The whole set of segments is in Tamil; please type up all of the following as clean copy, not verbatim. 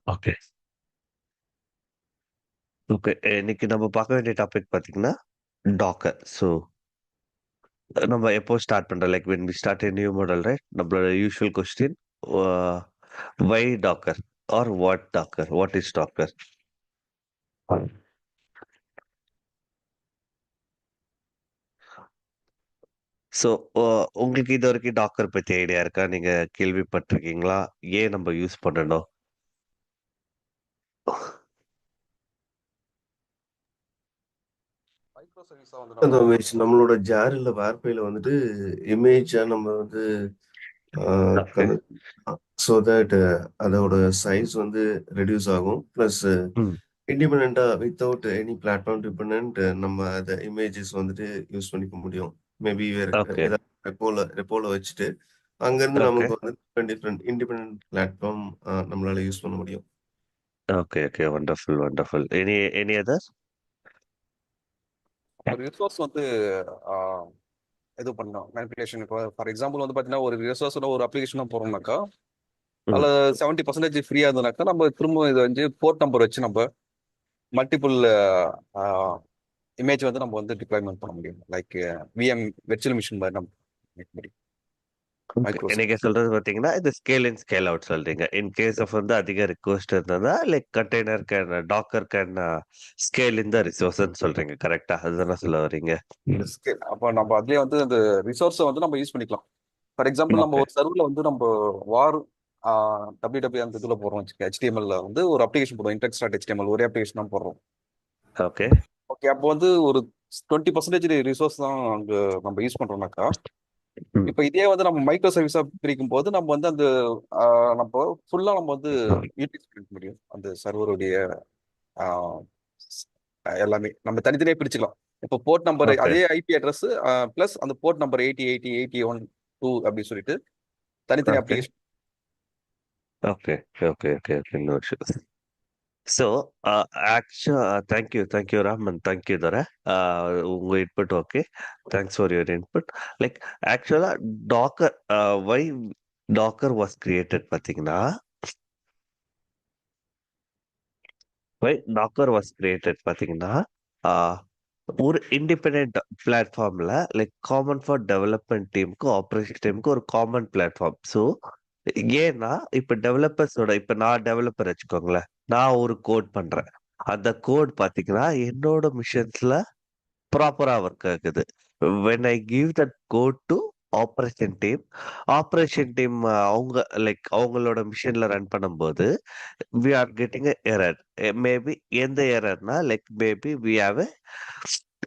ஓகே. ஓகே. இன்னைக்கு நம்ம பார்க்க வேண்டிய டாபிக் பார்த்தீங்கன்னா, டாக்கர். ஸோ, நம்ம எப்போ ஸ்டார்ட் பண்றோம்? Like when we start a new model right? நம்மளோட usual question uh why docker? Or what docker? What is docker? So, உங்களுக்கு இதுவரைக்கும் டாக்கர் பத்தி ஐடியா இருக்கா? நீங்க கேள்விப்பட்டிருக்கீங்களா? ஏன் நம்ம யூஸ் பண்ணணும்? மைக்ரோ சர்வீஸா வந்து அந்த நம்ம இமேஜ் நம்மளோட ஜார் இல்ல வேர்பேல வந்துட்டு இமேஜா நம்ம வந்து ஓகே. ஸோ தட் அதோட சைஸ் வந்து ரெடியூஸ் ஆகும். ப்ளஸ் ம். இண்டிபெண்டா வித்தவுட் எனி பிளாட்ஃபார்ம் டிபெண்ட் நம்ம அந்த இமேஜஸ் வந்துட்டு யூஸ் பண்ணிக்க முடியும். மேபி வேற ஓகே. ஏதாவது ரெப்போல வச்சுட்டு அங்கிருந்து ஓகே. நமக்கு வந்து டிஃப்ரெண்ட் இண்டிபெண்டன்ட் பிளாட்ஃபார்ம் நம்மளால யூஸ் பண்ண முடியும். Okay. Okay. Wonderful, wonderful. Any other? ஒரு ரிசோர்ஸ் வந்து ஆஹ், இது பண்ணோம் மேனிபுலேஷன். இப்போ ஃபார் எக்ஸாம்பிள் வந்து பார்த்தீங்கன்னா ஒரு ரிசோர்ஸோட ஒரு அப்ளிகேஷன் போறோம்னாக்கா ம். அதில் 70% ஃப்ரீயாக இருந்ததுனாக்கா நம்ம திரும்ப இதை வந்து போர்ட் நம்பர் வச்சு நம்ம மல்டிபிள் இமேஜ் வந்து நம்ம வந்து டிப்ளாய்மெண்ட் பண்ண முடியும். லைக் விஎம் வெர்ச்சுவல் மிஷின் மாதிரி நம்ம make முடியும். ஓகே. மைக்ரோசாஃப்ட் நீங்க சொல்றது பார்த்தீங்கன்னா, இது ஸ்கேல் இன், ஸ்கேல் அவுட் சொல்றீங்க. இன் கேஸ் ஆஃப் வந்து அதிக ரிக்வெஸ்ட் இருந்ததா, like container can docker can scale in the ரிசோர்ஸ்ன்னு சொல்றீங்க. கரெக்ட்டா? அதுதானே சொல்ல வர்றீங்க? ஸ்கேல். அப்போ நம்ம அதுலேயே வந்து அந்த ரிசோர்ஸை வந்து நம்ம யூஸ் பண்ணிக்கலாம். ஃபார் எக்ஸாம்பிள் நம்ம ஓகே. ஒரு சர்வரில் வந்து நம்ம வார் டபிள்யூ அந்த இதில் போடுறோம் வச்சுக்க, HTML வந்து ஒரு அப்ளிகேஷன் போடுறோம், இன்டெக்ஸ் டாட் HTML ஒரே அப்ளிகேஷன் தான் போடுறோம். ஓகே. ஓகே, அப்போ வந்து ஒரு 20% ரிசோர்ஸ் தான் அங்கே நம்ம யூஸ் பண்ணுறோம்னாக்கா, ம். இப்போ இதே வந்து நம்ம மைக்ரோ சர்வீஸாக பிரிக்கும் போது நம்ம வந்து அந்த நம்ம ஃபுல்லாக நம்ம வந்து யூட்டிலைஸ் பண்ணிக்க முடியும். அந்த சர்வருடைய எல்லாமே நம்ம தனித்தனியாக பிரிச்சுக்கலாம். இப்போ போர்ட் நம்பர் ஓகே. அதே ஐபி அட்ரஸ் ப்ளஸ் அந்த போர்ட் நம்பர் 8080 81 2 அப்படின்னு சொல்லிட்டு தனித்தனி okay. Application. Okay. Okay. Okay. Okay. No issues. So, thank you Ram and thank you தோர. உங்க input okay. Thanks for your input. Like ஆக்சுவலா docker why docker was created பார்த்தீங்கன்னா, வை டாக்கர் வாஸ் கிரியேட்டட் பார்த்தீங்கன்னா, ஒரு இண்டிபெண்டன்ட் பிளாட்ஃபார்ம்ல லைக் காமன் ஃபார் டெவலப்மெண்ட் டீமுக்கு ஆப்ரேஷன் டீமுக்கு ஒரு காமன் பிளாட்ஃபார்ம். ஸோ ஏன்னா இப்ப டெவலப்பர்ஸோட இப்ப நான் டெவலப்பர் வச்சுக்கோங்களேன். நான் ஒரு கோட் பண்றேன். அந்த கோட் பார்த்தீங்கன்னா என்னோட மிஷின்ஸ்ல ப்ராப்பரா ஒர்க் ஆகுது. When I give that code to operation team, operation team அவங்க லைக் அவங்களோட மிஷின்ல ரன் பண்ணும்போது we are getting a error. Maybe எந்த எரர்னா like maybe we have a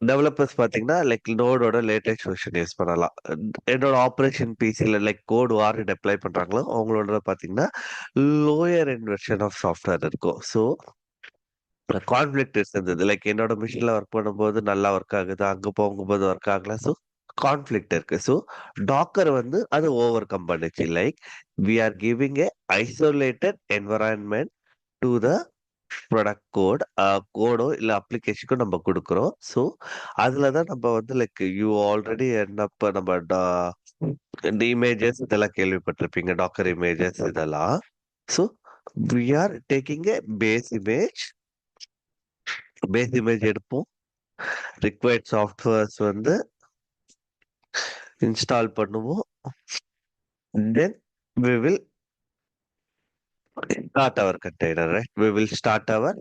developers பார்த்தீங்கன்னா லைக் நோடோட லேட்டஸ்ட் வெர்ஷன் யூஸ் பண்ணலாம். என்னோட ஆப்பரேஷன் பிசில லைக் கோட் யாரு டெப்ளாய் பண்றாங்களோ அவங்களோட பார்த்தீங்கன்னா lower end version of software இருக்கும். ஸோ கான்ஃப்ளிக்ட் இருந்தது. லைக் என்னோட மிஷின்ல ஒர்க் பண்ணும்போது நல்லா ஒர்க் ஆகுது. அங்க போகும்போது ஒர்க் ஆகல. ஸோ கான்ஃப்ளிக்ட் இருக்கு. ஸோ டாக்கர் வந்து அது ஓவர் கம் பண்ணுச்சு. Like we are giving a isolated environment to the product code. கோடோ இல்ல அப்ளிகேஷனுக்கோ நம்ம குடுக்குறோம். ஸோ அதுல தான் நம்ம வந்து லைக் யூ ஆல்ரெடி என்னப்ப நம்ம இந்த இமேஜஸ் இதெல்லாம் கேள்விப்பட்டிருப்பீங்க. டாக்கர் இமேஜஸ் இதெல்லாம். So we are taking a base image எடுப்போம். ரிக்வயர்ட் சாஃப்ட்வேர்ஸ் வந்து இன்ஸ்டால் பண்ணுவோம். Then we will start our container, right? We will start our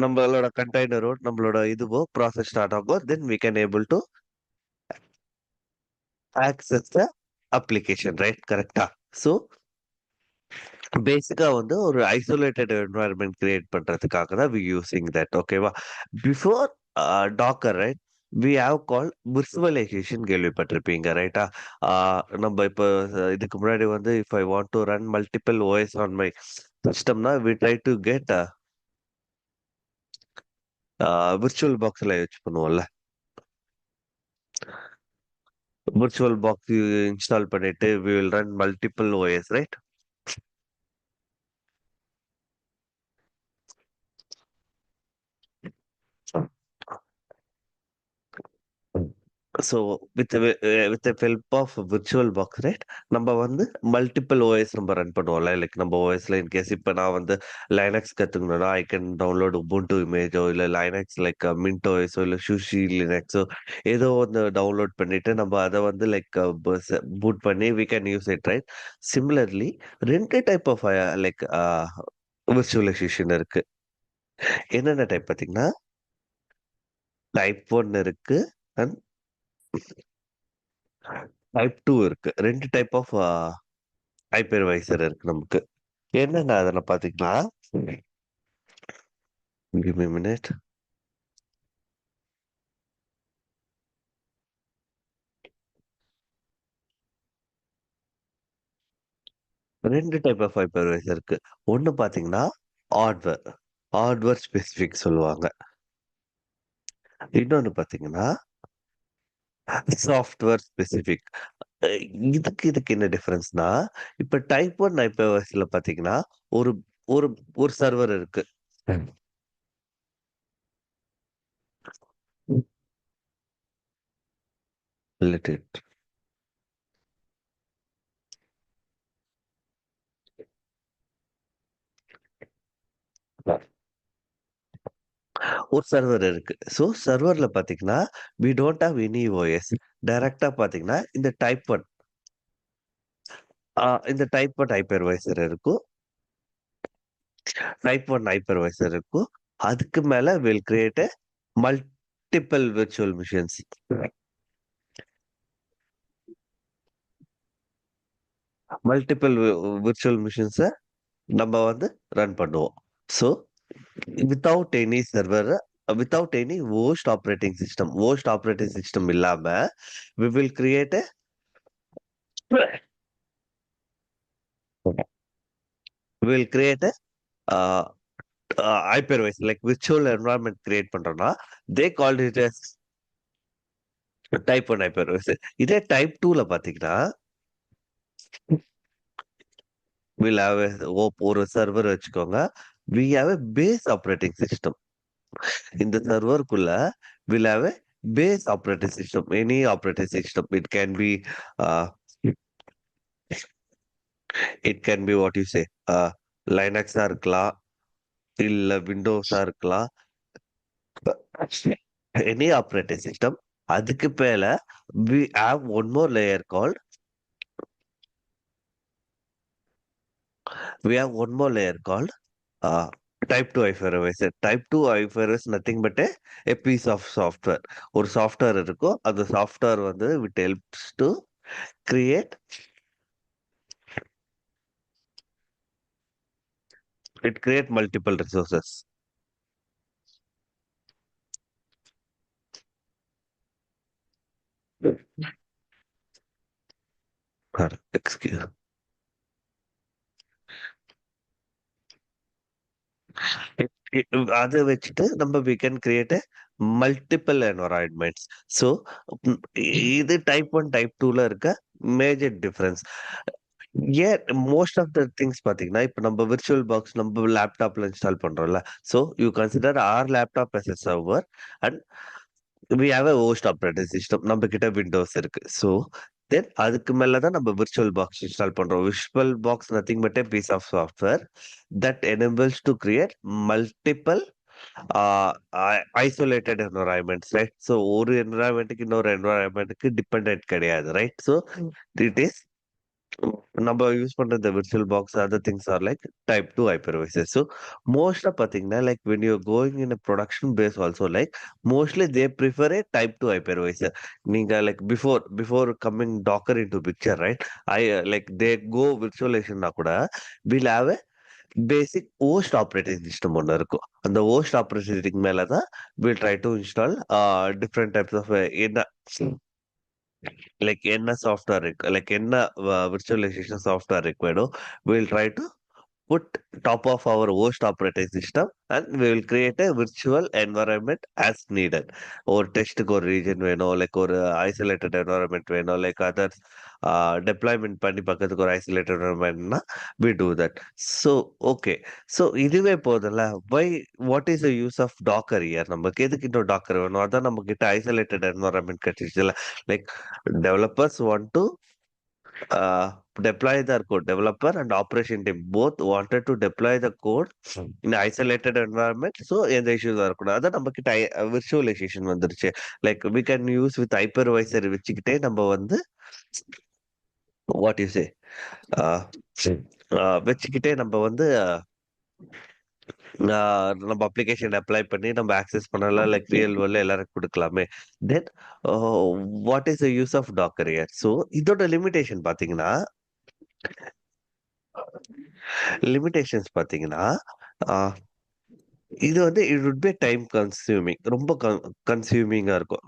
நம்மளோட கண்டெய்னரோ நம்மளோட இதுவோ ப்ராசஸ் ஸ்டார்ட் ஆகும். Then we can able to access the application, right? கரெக்டா? ஸோ பேசிக்கா வந்து ஒரு ஐசோலேட்டட் என்வாயர்மெண்ட் கிரியேட் பண்றதுக்காக தான் வி யூசிங் தட். ஓகேவா? Before Docker right we have call virtualization கேள்விப்பட்டிருப்பீங்க ரைட்டா? நம்ம இப்போ இதுக்கு முன்னாடி வந்து if I want to run multiple OS on my சிஸ்டம்னா we try to get virtual பாக்ஸ்ல யூஸ் பண்ணுவோம்ல. விர்ச்சுவல் பாக்ஸ் இன்ஸ்டால் பண்ணிட்டு we will run multiple OS right? So with help of virtual box right நம்ம வந்து மல்டிபிள் ஓஎஸ் நம்ம ரன் பண்ணுவோம்ல லைக் நம்ம ஓஎஸ்ல இன்கேஸ் இப்போ நான் வந்து லைனக்ஸ் கற்றுக்கணும்னா ஐ கேன் டவுன்லோட் உபுண்டு இமேஜோ இல்லை லைனக்ஸ் லைக் மின்ட் ஓஎஸோ இல்லை சுஷி லினக்ஸோ ஏதோ ஒன்று டவுன்லோட் பண்ணிட்டு நம்ம அதை வந்து லைக் பூட் பண்ணி we can use it right similarly ரெண்டு டைப் ஆஃப் லைக் விர்ச்சுவலைசேஷன் இருக்கு என்னென்ன டைப் பார்த்தீங்கன்னா டைப் ஒன் இருக்கு அண்ட் டைப் டூ இருக்கு ரெண்டு டைப் ஆஃப் ஹைப்பர்வைசர் இருக்கு நமக்கு என்னென்ன அதில் பார்த்தீங்கன்னா give me a minute. ரெண்டு டைப் ஆஃப் ஹைப்பர்வைசர் இருக்கு ஒன்று பார்த்தீங்கன்னா ஹார்ட்வேர் ஸ்பெசிஃபிக் சொல்லுவாங்க இன்னொன்று பார்த்தீங்கன்னா சாஃப்ட்வேர் ஸ்பெசிஃபிக் இதுக்கு என்ன டிஃபரன்ஸ்னா இப்ப டைப் ஒன் ஹைப்பர்வைசர்ல பார்த்தீங்கன்னா ஒரு ஒரு ஒரு சர்வர் இருக்கு Let it. ஒரு சர்வர் இருக்கு ஸோ சர்வர்ல பாத்தீங்கன்னா we don't have any OS டைரக்டா பாத்தீங்கன்னா இந்த டைப் ஒன் ஹைப்பர்வைசர் இருக்கும் டைப் ஒன் ஹைப்பர்வைசர் இருக்கும் அதுக்கு மேல will create multiple virtual machines multiple virtual மிஷின்ஸை நம்ம வந்து ரன் பண்ணுவோம் so without any server without any host operating system இல்லாம we will create a we will create a hypervisor like virtual environment create பண்றோம்னா they called it as type 1 hypervisor இதே type 2ல பாத்தீங்கன்னா we'll have ஒரு சர்வர் வச்சுக்கோங்க we have a base operating system இந்த சர்வருக்குள்ள we'll have a base operating system any operating system uh, it can be what you say லைனக்ஸா இருக்கலாம் இல்ல விண்டோஸா இருக்கலாம் எனி ஆப்ரேட்டிங் சிஸ்டம் அதுக்கு மேல we have one more layer called uh, type 2 hypervisor type 2 hypervisor is nothing but a piece of software ஒரு சாஃப்ட்வேர் இருக்கும் அந்த சாஃப்ட்வேர் வந்து it helps to create multiple resources excuse அதை வச்சுட்டு நம்ம we can create a multiple environments so இது டைப் 1 டைப் 2ல இருக்க மேஜர் டிஃபரன்ஸ் ஏன் மோஸ்ட் ஆஃப் த திங்ஸ் பாத்தீங்கன்னா இப்ப நம்ம விர்ச்சுவல் பாக்ஸ் நம்ம லேப்டாப்ல இன்ஸ்டால் பண்றோம்ல so you consider our laptop as a server and we have a host operating system நம்ம கிட்ட விண்டோஸ் இருக்கு ஸோ தென் அதுக்கு மேல தான் நம்ம விர்ச்சுவல் பாக்ஸ் இன்ஸ்டால் பண்றோம் VirtualBox nothing but piece of software that enables to create multiple isolated environments right so ஒரு என்வரான்மெண்ட்டுக்கு இன்னொரு என்வரான்மெண்ட்டுக்கு டிபெண்ட் கிடையாது ரைட் ஸோ இட் இஸ் நம்ம யூஸ் பண்ற இந்த VirtualBox other things are like type 2 hypervisor so மோஸ்டா பாத்தீங்கன்னா like when you going in production phase also like mostly they prefer a type 2 hypervisor நீங்க like before coming Docker in to picture right I like they go விர்ச்சுவலைசேஷன்னா கூட will have a basic host operating system ஒன்று இருக்கும் அந்த ஓஸ்ட் ஆப்ரேட்டிங் மேல தான் will try to install different types of என்ன லைக் என்ன சாஃப்ட்வேர் இருக்கு லைக் என்ன virtualization software required we'll try to put top of our host operating system and we will create a virtual environment as needed. ஒரு டெஸ்ட்டுக்கு ஒரு ரீஜன் வேணும், லைக் ஒரு ஐசோலேட்டட் என்வரன்மெண்ட் வேணும், லைக் அதர்ஸ் டெப்ளாய்மெண்ட் பண்ணி பக்கத்துக்கு ஒரு isolated என்வரன்மெண்ட்னா we do that. So okay, so இதுவே போதும்ல. why what is the use of docker here? நமக்கு எதுக்கு இன்னும் டாக்கர் வேணும்? அதான் நம்ம கிட்ட ஐசோலேட்டட் என்வரன்மெண்ட் கிடைச்சிச்சுல. Like developers want to deploy their code. Developer and operation team both wanted to deploy the code in isolated environment. So எந்த issues இருக்கக்கூடாது. அதான் நம்ம கிட்ட விர்ச்சுவலைசேஷன் வந்துருச்சு. Like we can use with hypervisor வச்சுக்கிட்டே நம்ம வந்து வாட் யூ சே வச்சுக்கிட்டே நம்ம வந்து நம்ம அப்ளிகேஷன் அப்ளை பண்ணி நம்ம ஆக்சஸ் பண்ணலாம், லைக் ரியல் வேர்ல்ட்ல எல்லாருக்கும் கொடுக்கலாமே. Then what is the use of Docker here? So இதோட லிமிடேஷன் பார்த்தீங்கன்னா இது வந்து it would be time consuming, ரொம்ப கன்சியூமிங்கா இருக்கும்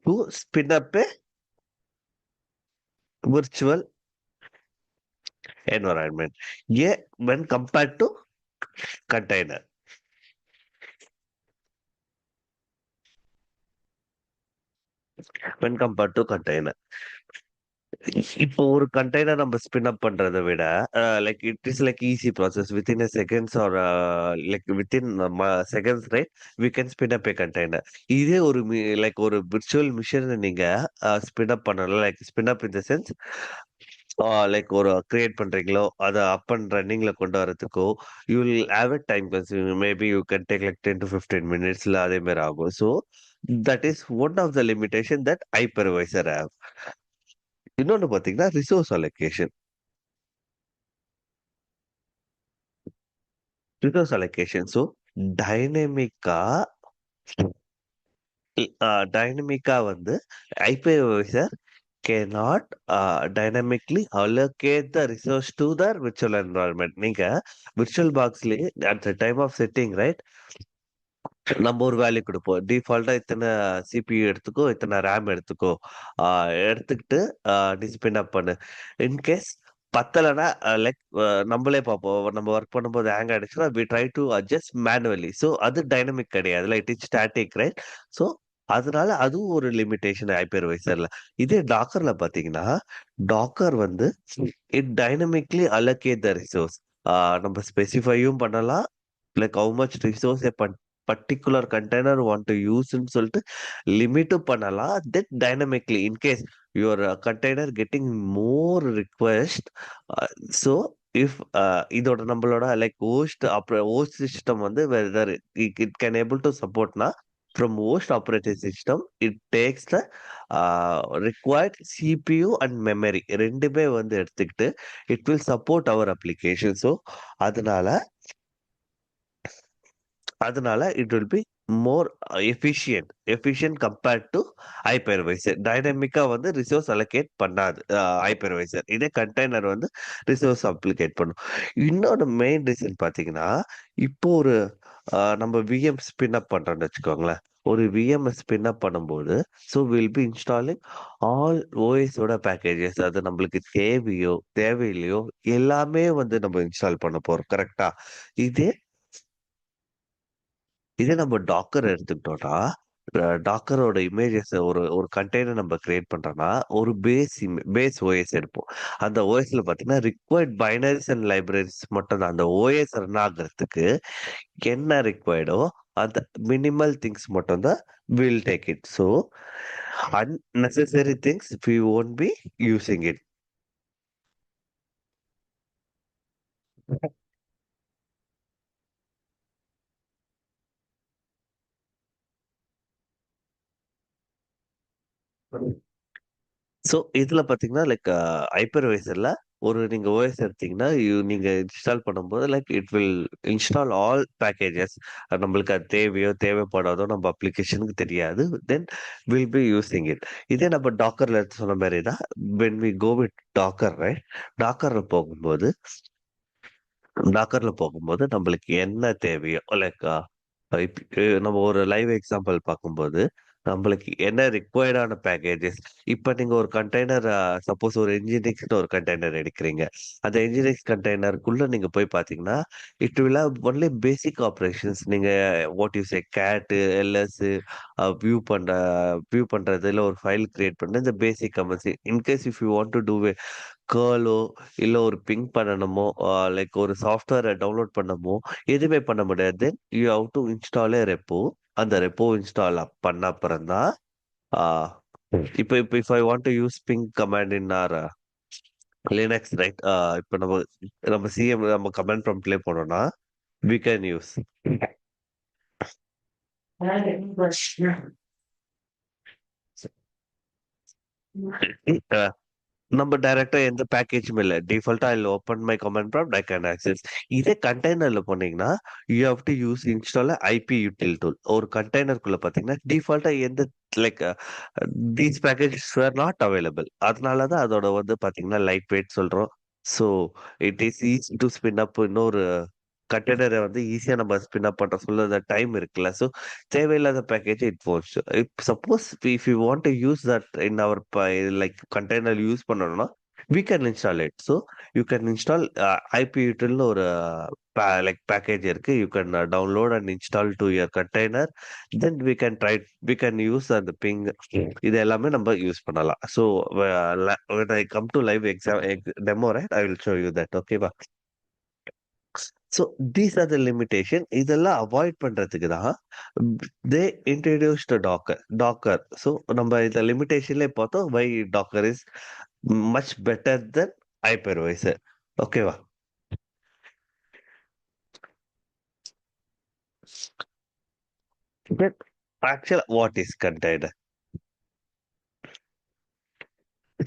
to spin up a virtual environment a when compared to container. when compared to container. இப்போ ஒரு கண்டெய்னர் நம்ம ஸ்பின் அப் பண்றதை விட like it is like easy process within a seconds or like within seconds, right? we can spin up a container. இதே ஒரு லைக் ஒரு விர்ச்சுவல் மிஷின் நீங்க ஸ்பின் அப் பண்ணலாம், like spin up in the sense like ஒரு கிரியேட் பண்றீங்களோ அதை அப் அண்ட் ரன்னிங்ல கொண்டு வரதுக்கோ you will have a time consuming. Maybe you can take like 10 to 15 மினிட்ஸ்ல அதே மாதிரி ஆகும். So that is one of the limitation that hypervisor have. இன்னொன்னு பாத்தீங்கன்னா ரிசோர்ஸ் அலோகேஷன். ஸோ டைனமிக்கா வந்து hypervisor cannot dynamically allocate the resource to the virtual environment. நீங்க virtual boxலயே at the time of setting, right, நம்ம ஒரு வேல்யூ கொடுப்போம். டிஃபால்ட்டா இத்தனை சிபியூ எடுத்துக்கோ, இத்தனை ரேம் எடுத்துக்கோ, எடுத்துக்கிட்டு நீ ஸ்பின் அப் பண்ணு. இன்கேஸ் பத்தலைன்னா லைக் நம்மளே பார்ப்போம். நம்ம ஒர்க் பண்ணும்போது ஹேங் ஆயிடுச்சுன்னா we try to adjust manually. So அது டைனமிக் கிடையாது, like it is static, right? So அதனால அதுவும் ஒரு லிமிடேஷன் ஹைப்பர்வைசர்ல. இதே டாக்கர்ல பாத்தீங்கன்னா டாக்கர் வந்து it dynamically allocate the resource. நம்ம ஸ்பெசிஃபையும் பண்ணலாம், like how much resource particular container want to யூஸ்ன்னு சொல்லிட்டு லிமிட்டும் பண்ணலாம். Then dynamically in case your container getting more request, so if இதோட நம்மளோட லைக் ஹோஸ்ட் சிஸ்டம் வந்து whether it can able to சப்போர்ட்னா from host operating system it takes the required CPU and memory ரெண்டுமே வந்து எடுத்துக்கிட்டு it will support our application. So அதனால it will be more efficient compared to hypervisor. டைனமிக்கா வந்து ரிசோர்ஸ் அலோகேட் பண்ணாது ஹைப்பர்வைசர். இதே கண்டெய்னர் வந்து ரிசோர்ஸ் அப்ளிகேட் பண்ணும். இன்னொரு மெயின் ரீசன் பாத்தீங்கன்னா, இப்போ ஒரு நம்ம விஎம் ஸ்பின் அப் பண்றோம்னு வச்சுக்கோங்களேன். ஒரு விஎம் ஸ்பின் அப் பண்ணும்போது so will be installing all ஓஎஸோட பேக்கேஜஸ். அது நம்மளுக்கு தேவையில்லையோ எல்லாமே வந்து நம்ம இன்ஸ்டால் பண்ண போறோம், கரெக்டா? இதே நம்ம டாக்கர் எடுத்துக்கிட்டோம்னா டாக்கரோட இமேஜஸ் ஒரு கண்டெய்னர் நம்ம கிரியேட் பண்றோம்னா ஒரு பேஸ் ஓஎஸ் எடுப்போம். அந்த ஓஎஸ்ல பாத்தீங்கன்னா ரிக்வயர்ட் பைனரிஸ் அண்ட் லைப்ரரிஸ் மட்டும் தான். அந்த ஓஎஸ் ரன் ஆகுறதுக்கு என்ன ரிக்வயர்டோ அந்த மினிமல் திங்ஸ் மட்டும் தான் will take it. So unnecessary things we won't be using it. So இதுல பாத்தீங்கன்னா லைக் ஹைப்பர்வைசர்ல ஒரு நீங்க ஓஎஸ் எடுத்தீங்கன்னா நீங்க இன்ஸ்டால் பண்ணும்போது like it will install all packages. நம்மளுக்கு அது தேவைப்படாதோ நம்ம அப்ளிகேஷனுக்கு தெரியாது. Then will be using it. இதே நம்ம டாக்கர்ல சொன்ன மாதிரி தான் when we go with Docker, right? டாக்கர்ல போகும்போது நம்மளுக்கு என்ன தேவையோ லைக் நம்ம ஒரு லைவ் எக்ஸாம்பிள் பார்க்கும்போது நம்மளுக்கு என்ன ரிக்வயர்டான பேக்கேஜஸ். இப்ப நீங்க ஒரு கண்டெய்னர் சப்போஸ் ஒரு என்ஜினிக்ஸ்னு ஒரு கண்டெய்னர் எடுக்கிறீங்க. அந்த என்ஜினிக்ஸ் கண்டெய்னருக்குள்ள நீங்க போய் பார்த்தீங்கன்னா, it will have only basic operations. நீங்க what you say cat, LS view பண்றது, இல்ல ஒரு ஃபைல் கிரியேட் பண்றது, இந்த basic commands. In case if you want to do கர்லோ இல்ல ஒரு பிங் பண்ணணுமோ, லைக் ஒரு சாஃப்ட்வேரை டவுன்லோட் பண்ணமோ, எதுவுமே பண்ண முடியாது. You have to install repo. அந்த ரெப்போ இன்ஸ்டால் பண்ண அப்புறம் தான் இப்போ இப்போ if I want to use ping command in our Linux right. இப்போ நம்ம நம்ம சிஎம் நம்ம கமாண்ட் ப்ராம்ப்ட்லயே போனோம்னா வி கேன் யூஸ். நம்ம டைரக்டா எந்த பேக்கேஜும் இல்ல. டிஃபால்ட்டா I will open my command prompt, I can access. இதே கண்டெய்னர்ல போனீங்கன்னா, you have to use install IP util tool. ஒரு கண்டெய்னருக்குள்ள பாத்தீங்கன்னா, டிஃபால்ட்டா எந்த like these packages were not available. அதனால தான் அதோட வந்து பாத்தீங்கன்னா லைட் வெயிட் சொல்றோம். So it is easy to spin up. இன்னொரு கண்டெய்னரை வந்து ஈஸியா நம்ம ஸ்பின் அப் பண்ற சொல்ல டைம் இருக்குல்ல. ஸோ தேவையில்லாத package it post. If suppose if you want to use that in our like container use பண்ணணும்னா we can install it. So you can install iputl ஒரு like package இருக்கு. You can download and install to your container. Then we can use அந்த ping. இது எல்லாமே நம்ம யூஸ் பண்ணலாம். So when I come to live exam demo, right, I will show you that. Okay வா. So these are the limitation. இதெல்லாம் அவாய்ட் பண்றதுக்கு தான் தே இன்ட்ரடியூஸ்ட் டாக்கர். ஸோ நம்ம இந்த லிமிடேஷன்ல பார்த்தோம் why Docker is much better then hypervisor. ஓகேவா. ஆக்சுவலா வாட் இஸ் கண்டெய்னர்?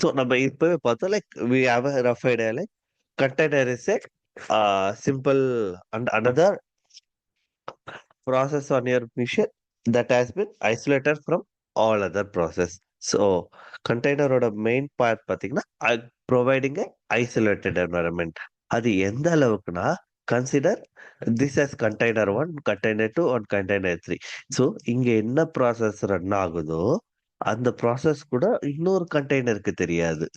ஸோ நம்ம இப்பவே பார்த்தோம் like we have a rough idea like container is a simple and another process on your machine that has been isolated from all other process. So கண்டெய்னரோட மெயின் பார்ட் பாத்தீங்கன்னா ப்ரொவைடிங் ஐசோலேட்டட் என்வரன்மெண்ட். அது எந்த அளவுக்குன்னா consider this as container 1, container 2 and container 3. So இங்க என்ன ப்ராசஸ் ரன் ஆகுதோ அந்த ப்ராசஸ் கூட இன்னொரு கண்டெய்னருக்கு தெரியாது.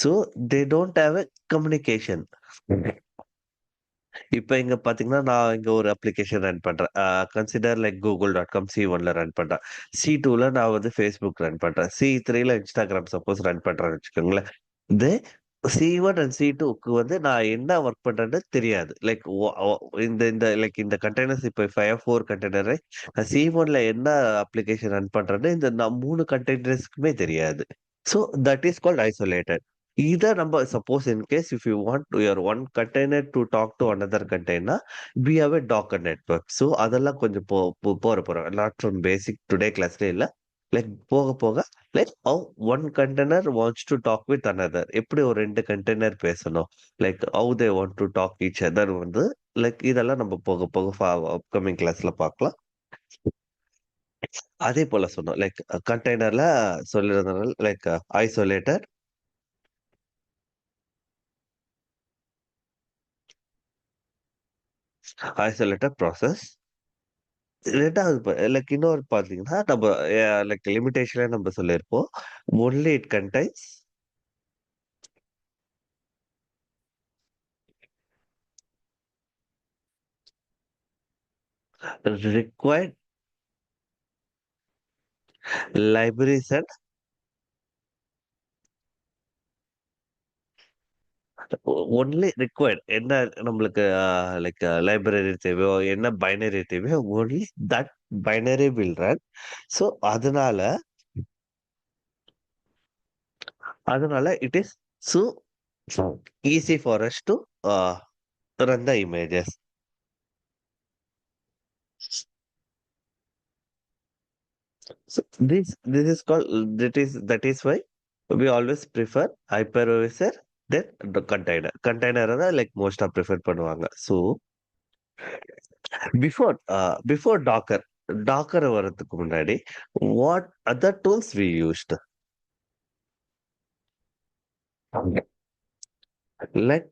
So they don't have a communication. இப்ப இங்க பாத்தீங்கன்னா, நான் இங்க ஒரு அப்ளிகேஷன் ரன் பண்றேன். கன்சிடர் லைக் google.com C1ல ரன் பண்றேன். C2ல நான் வந்து Facebook ரன் பண்றேன். C3ல Instagram சப்போஸ் ரன் பண்றேன்னு வச்சுக்கோங்களேன். இது C1 அண்ட் C2க்கு வந்து நான் என்ன ஒர்க் பண்றேன்னு தெரியாது. லைக் இந்த இந்த லைக் இந்த கண்டெய்னர்ஸ் இப்ப 4 கண்டெய்னர் C1ல என்ன அப்ளிகேஷன் ரன் பண்றேன்னு இந்த 3 கண்டெய்னர்ஸ்க்குமே தெரியாது. So that is called isolated. இத நம்ம suppose in case if you want your one container to talk to another container, we have a Docker network. So அதெல்லாம் கொஞ்சம் போறோம். நாட் ஃப்ரம் பேசிக் டுடே கிளாஸ்ல இல்ல. லைக் போக போக like how one container wants to talk with another. எப்படி ஒரு 2 கண்டெய்னர் பேசணும், like how they want to talk each other வந்து லைக் இதெல்லாம் நம்ம போக போக அப்கமிங் கிளாஸ்ல பார்க்கலாம். அதே போல சொன்னோம் லைக் கண்டெய்னர்ல சொல்லிருந்தனால லைக் ஐசோலேட்டர், ஐசோலேட்டட் ப்ராசஸ். 2வது லைக் இன்னொரு பார்த்தீங்கன்னா, நம்ம லைக் லிமிட்டேஷனே நம்ம சொல்லியிருப்போம். Only it contains required libraries and only required என்ன நம்மளுக்கு லைக் லைப்ரரி தேவையோ, என்ன பைனரி தேவையோ only that binary will run. So அதனால அதனால it is so easy for us to run the images. So this is called that is why we always prefer hypervisor than the container. Container தான் like most ஆ prefer பண்ணுவாங்க. So before Docker வரதுக்கு முன்னாடி what other tools we used? Like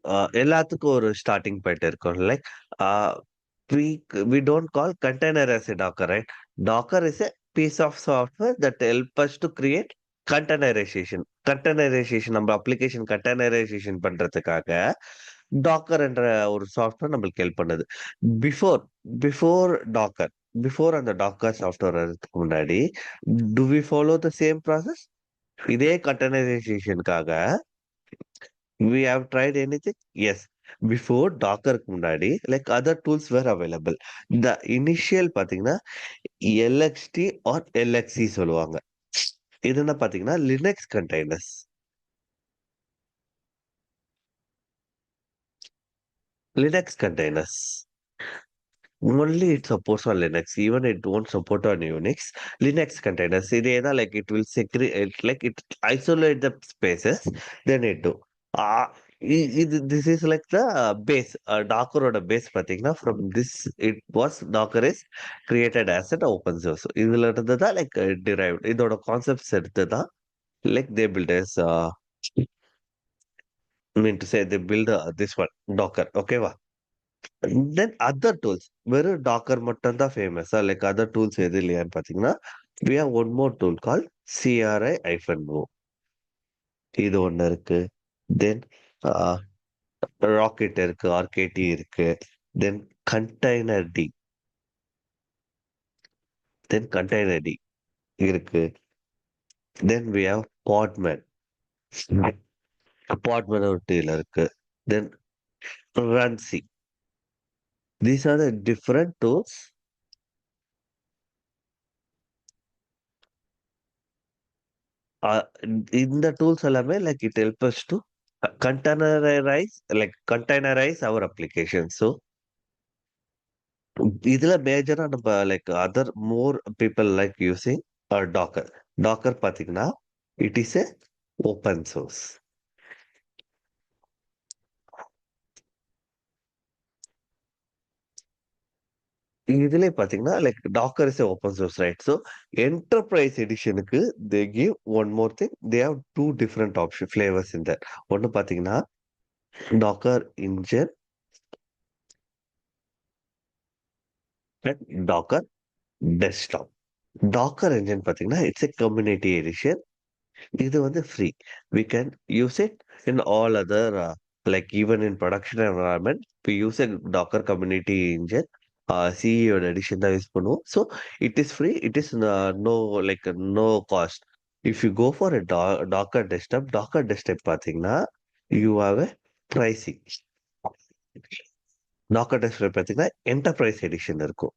எல்லாத்துக்கும் ஒரு ஸ்டார்டிங் பாயிண்ட் இருக்கும். Like we don't call container as a Docker, right? Docker is a piece of software that help us to create containerisation நம்ம அப்ளிகேஷன் கண்டெய்னரைசேஷன் பண்றதுக்காக டாக்கர் என்ற ஒரு சாஃப்ட்வேர் நம்மளுக்கு ஹெல்ப் பண்ணுது. பிஃபோர் பிஃபோர் டாக்கர் பிஃபோர் அந்த டாக்கர் சாஃப்ட்வேர் வரதுக்கு முன்னாடி do we follow the same process? இதே கண்டெய்னரைசேஷனுக்காக we have tried anything? Yes. Before டாக்கருக்கு முன்னாடி like other tools were available. இந்த இனிஷியல் பாத்தீங்கன்னா எல்எக்ஸ்டி ஆர் எல்எக்சி சொல்லுவாங்க. இது என்ன பாத்தீங்கன்னா Linux containers. Linux containers only it supports on Linux. Even it won't support on Unix. Linux containers. இதேதான் like it will secure like it isolate the spaces. Then it do. This is like the base. Dockeroட base பார்த்தீங்கன்னா from this it was Docker is created as an open source. இதுல இருந்து தான் like derived. இதோட concepts எடுத்து தான் like they build as mean to say they build this one Docker. ஓகேவா? தென் அதர் டூல்ஸ் வெறும் டாக்கர் மட்டும் தான் ஃபேமஸா லைக் அதர் டூல்ஸ் எது இல்லையான்னு பாத்தீங்கன்னா we have one more tool called CRI-O. இது ஒண்ணு இருக்கு. தென் ராக்கெட் இருக்கு, ஆர்கேடி இருக்கு. Then containerd then containerd இருக்கு. Then we have Podman. Podman ஒரு டீல் இருக்கு. Then Runc. These are the different tools. இந்த டூல்ஸ் எல்லாமே like it help us to containerize our application. So இதுல மேஜரா நம்ம like other more people like using Docker. Docker பாத்தீங்கன்னா it is a open source. இதுல பாத்தீங்கன்னா like Docker is open source right. So enterprise எடிஷனுக்கு they give one more thing. They have two different option flavours in that. ஒன்னு பாத்தீங்கன்னா Docker engine and Docker desktop. Docker engine பாத்தீங்கன்னா இட்ஸ் எ கம்யூனிட்டி எடிஷன். இது வந்து free. We can use it in all other like even in production environment we use a Docker community engine. சிஇயோட எடிஷன் தான் யூஸ் பண்ணுவோம். So it is free. It is no like no cost. If you go for a Docker desktop பார்த்தீங்கன்னா you have a pricing. Docker desktop பார்த்தீங்கன்னா என்டர்பிரைஸ் எடிஷன் இருக்கும்.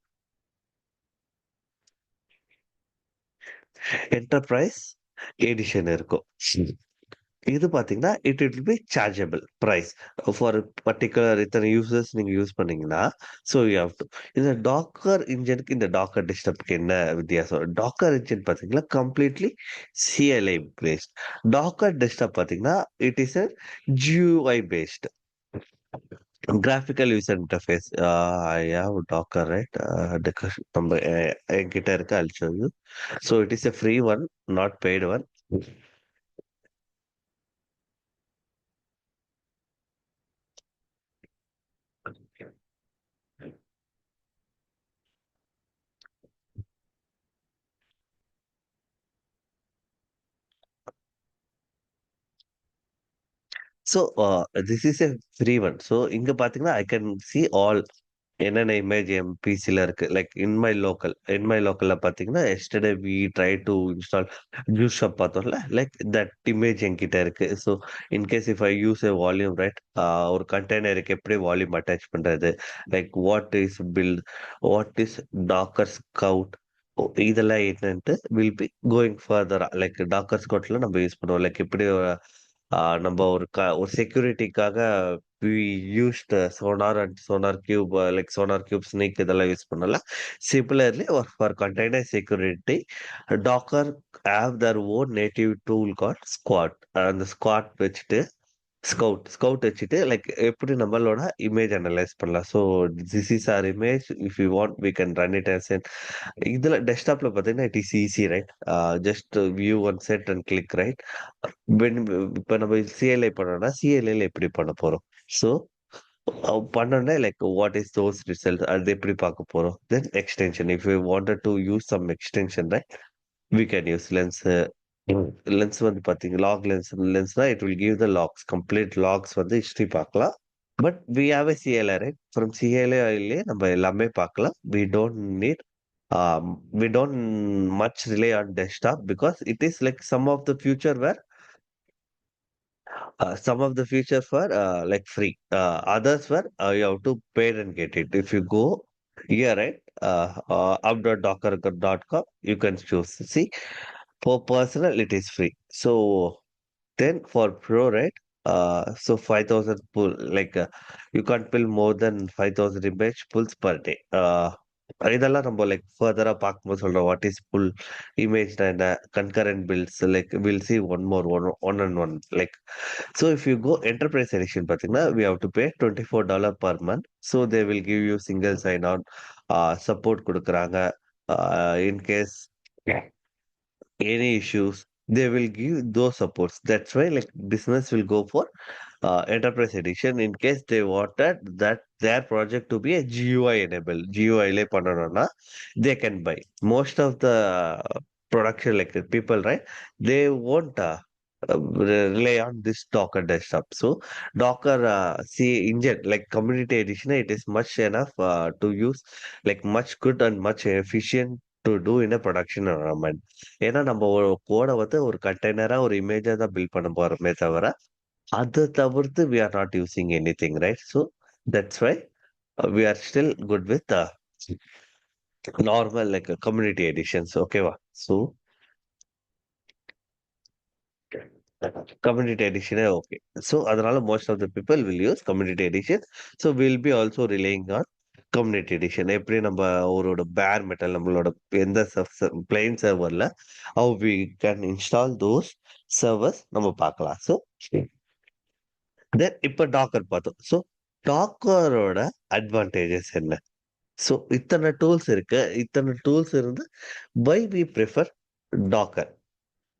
என்டர்பிரைஸ் எடிஷன் இருக்கும். இது பாத்தீங்கன்னா it will be chargeable price for particular இத்தனை யூசர்ஸ் நீங்க யூஸ் பண்ணீங்கன்னா. So you have to. இந்த டாக்கர் இன்ஜினுக்கு இந்த டாக்கர் டெஸ்க்டாப்க்கு என்ன வித்தியாசம்? டாக்கர் இன்ஜின் பாத்தீங்கன்னா completely CLI based. Docker desktop பாத்தீங்கன்னா it is a GUI based graphical user interface. I have Docker, right? நம்ம என்கிட்ட இருக்கு. I'll show you. So it is a free one, not paid one. So this is a free one. So இங்க பாத்தீங்கன்னா I can see all என்னென்ன இமேஜ் என் பிசில இருக்கு. லைக் இன் மை லோக்கல்ல பாத்தீங்கன்னா yesterday we try to install juice shop பார்த்தோம்ல, லைக் தட் இமேஜ் என்கிட்ட இருக்கு. So in case if I use a volume right, ஒரு கண்டெய்னருக்கு எப்படி வால்யூம் அட்டாச் பண்றது, like what is Docker Scout, இதெல்லாம் என்னன்ட்டு வில் பி கோயிங் ஃபர்தரா. லைக் டாக்கர் ஸ்கவுட்ல நம்ம யூஸ் பண்ணுவோம். லைக் எப்படி நம்ம ஒரு செக்யூரிட்டிக்காக we used sonar and sonar cube, like sonar cube snake இதெல்லாம் யூஸ் பண்ணல. Similarly for container security, Docker have their own native tool called Squat. அந்த Squat வச்சுட்டு ஸ்கவுட் வச்சுட்டு லைக் எப்படி நம்மளோட இமேஜ் அனலைஸ் பண்ணலாம். So this is our image. If you want we can run it as in. இதுல டெஸ்க்டாப்ல பார்த்தீங்கன்னா it is easy right. Just view one set and click right. இப்போ நம்ம சிஎல்ஐ பண்ணோம்னா சிஎல்ஐல எப்படி பண்ண போறோம்? ஸோ பண்ணோன்னே like what is those result அது எப்படி பார்க்க போறோம். Then extension if you wanted to use some extension right we can use lens. Lens வந்து பார்த்தீங்க லாக் லென்ஸ்னா it will give the logs complete logs வந்து ஹிஸ்ட்ரி பார்க்கலாம். But we have a CLA right from CLA நம்ம எல்லாமே பார்க்கலாம். We don't much rely on desktop because it is like some of the features were like free. Others were you have to pay and get it. If you go here, right, up.docker.com, you can choose. See, for personal, it is free. So then for pro, right, so 5,000 pull, like you can't pull more than 5,000 image pulls per day. இதெல்லாம் நம்ம லைக் ஃபர்தரா பார்க்கும்போது சொல்றோம் what is pull image and concurrent builds like will see one and one like. So if you go enterprise edition பார்த்தீங்கன்னா we have to pay $24 per month. So they will give you single sign on support கொடுக்குறாங்க. In case any issues they will give those supports. That's why like business will go for enterprise edition in case they wanted that their project to be a GUI enabled. GUI லே பண்ணணும்னா they can buy. Most of the production like people, right, they won't rely on this Docker desktop. So Docker see engine like community edition, it is much enough to use, like much good and much efficient to do in a production environment. ஏன்னா நம்ம ஒரு கோடை வந்து ஒரு கண்டெய்னரா ஒரு இமேஜா தான் பில்ட் பண்ண போறோமே தவிர அதை தவிர்த்து we are not using anything, right? So that's why we are still good with normal like community editions. ஓகேவா? So community edition okay. So அதனால most of the people will use community edition. So we'll be also relying on community edition. எப்படி நம்ம ஒரு பேர் மெட்டல் நம்மளோட எந்த plain சர்வர்ல how we can install those servers நம்ம பார்க்கலாம். ஸோ தென் இப்போ டாக்கர் பார்த்தோம். ஸோ டாக்கரோட அட்வான்டேஜஸ் என்ன? ஸோ இத்தனை டூல்ஸ் இருந்து why we prefer Docker.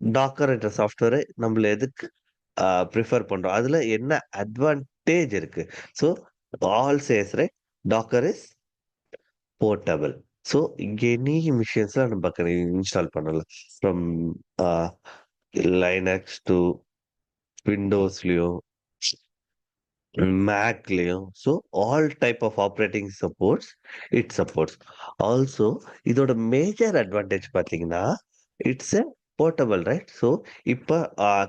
Docker என்ற சாஃப்ட்வேரை நம்மள எதுக்கு ப்ரிஃபர் பண்றோம்? அதுல என்ன அட்வான்டேஜ் இருக்கு? So all says right Docker is portable. So any மிஷின்ஸ்ல நம்ம இன்ஸ்டால் பண்ணலாம். ஃப்ரம் லைனக்ஸ் டு விண்டோஸ்லயும் மேக்லயும். So all type of operating supports. Also இதோட மேஜர் அட்வான்டேஜ் பார்த்தீங்கன்னா it's a portable right. So இப்போ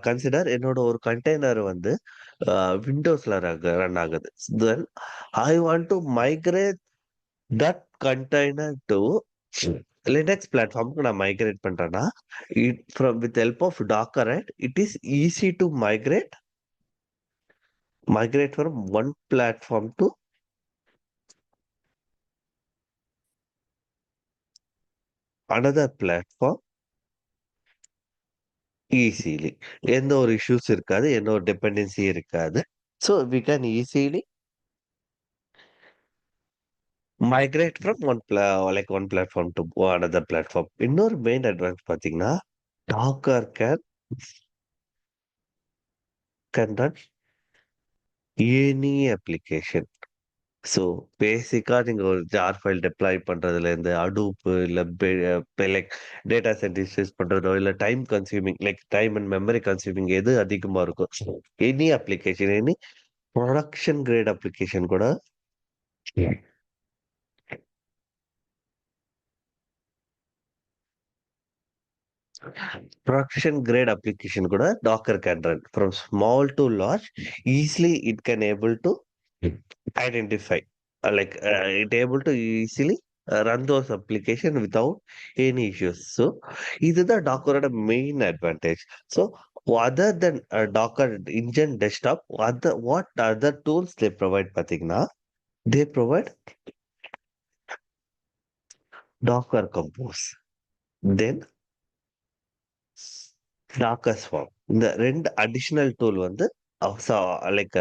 கன்சிடர் என்னோட ஒரு கண்டெய்னர் வந்து விண்டோஸ்ல ரன் ஆகுது. Then I want to migrate that container to Linux பிளாட்ஃபார்முக்கு நான் மைக்ரேட் பண்றேன்னா with help of Docker right it is easy to migrate from one platform to another platform easily. எந்த ஒரு இஷ்யூஸ் இருக்காது, எந்த ஒரு டிபெண்டன்சி இருக்காது. So we can easily migrate from one platform to another platform. இன்னொரு மெயின் அட்வான்ஸ் பார்த்தீங்கன்னா Docker can run any application. So பேசிக்கா நீங்க ஒரு ஜார் ஃபைல் டெப்ளாய் பண்றதுல இருந்து அடூப் இல்ல லைக் டேட்டா சென்டிசைஸ் பண்றதோ இல்ல time consuming like time and memory consuming எது அதிகமா இருக்கும்? Any application, any production grade application கூட Docker can run from small to large. Easily it can able to identify it able to easily run those application without any issues. So இதுதான் டாக்கரோட main advantage. So other than Docker engine desktop what other tools they provide பார்த்தீங்கன்னா they provide docker compose, then docker swarm. இந்த ரெண்டு அடிஷனல் டூல் வந்து லைக்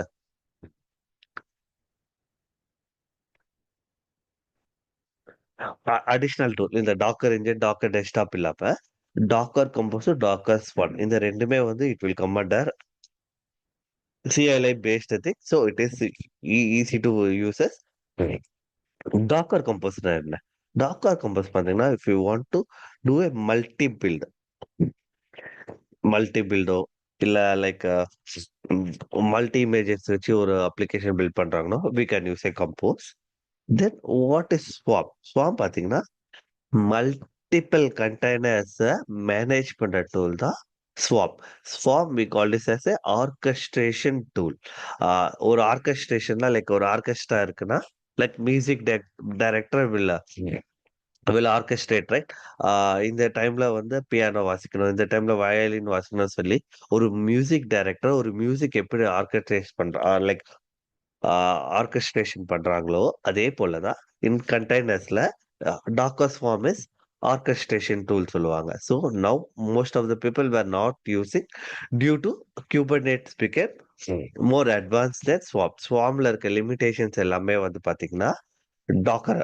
அடிஷனல் டூல் இந்த டாக்கர் இன்ஜின் டாக்கர் டெஸ்க்டாப் இல்லாம டாக்கர் கம்போஸ் டாக்கர் ஸ்வான் இந்த ரெண்டுமே வந்து it will come under CLI based thing. So it is easy to use as Docker Compose. Docker Compose பார்த்தீங்கன்னா if you want to do a multi build இல்ல லைக் மல்டி இமேஜஸ் வச்சு ஒரு அப்ளிகேஷன் பில்ட் பண்றாங்கன்னா we can use a compose. Then what is Swarm? Swarm பார்த்தீங்கன்னா மல்டிபிள் கண்டெய்னர்ஸ் மேனேஜ் பண்ற டூல் தான் Swarm. Swarm we call this as a orchestration tool. ஒரு ஆர்கெஸ்ட்ரேஷன்ல லைக் ஒரு ஆர்கெஸ்ட்ரா இருக்குன்னா like music director will orchestrate, right? இந்த டைம்ல வந்து பியானோ வாசிக்கணும், இந்த டைம்ல வயலின் வாசிக்கணும்னு சொல்லி ஒரு மியூசிக் டைரக்டர் ஒரு மியூசிக் எப்படி ஆர்கெஸ்ட்ரேட் பண்ற லைக் ஆர்கெஸ்ட்ரேஷன் பண்றாங்களோ அதே போலதான் இன் கண்டெய்னர்ஸ்ல Docker swarm is orchestration tool சொல்லுவாங்க. So now most of the people were not using due to Kubernetes became more advance then swarm. ஸ்வார்ம்ல இருக்க லிமிடேஷன்ஸ் எல்லாமே வந்து பாத்தீங்கன்னா டாக்கர்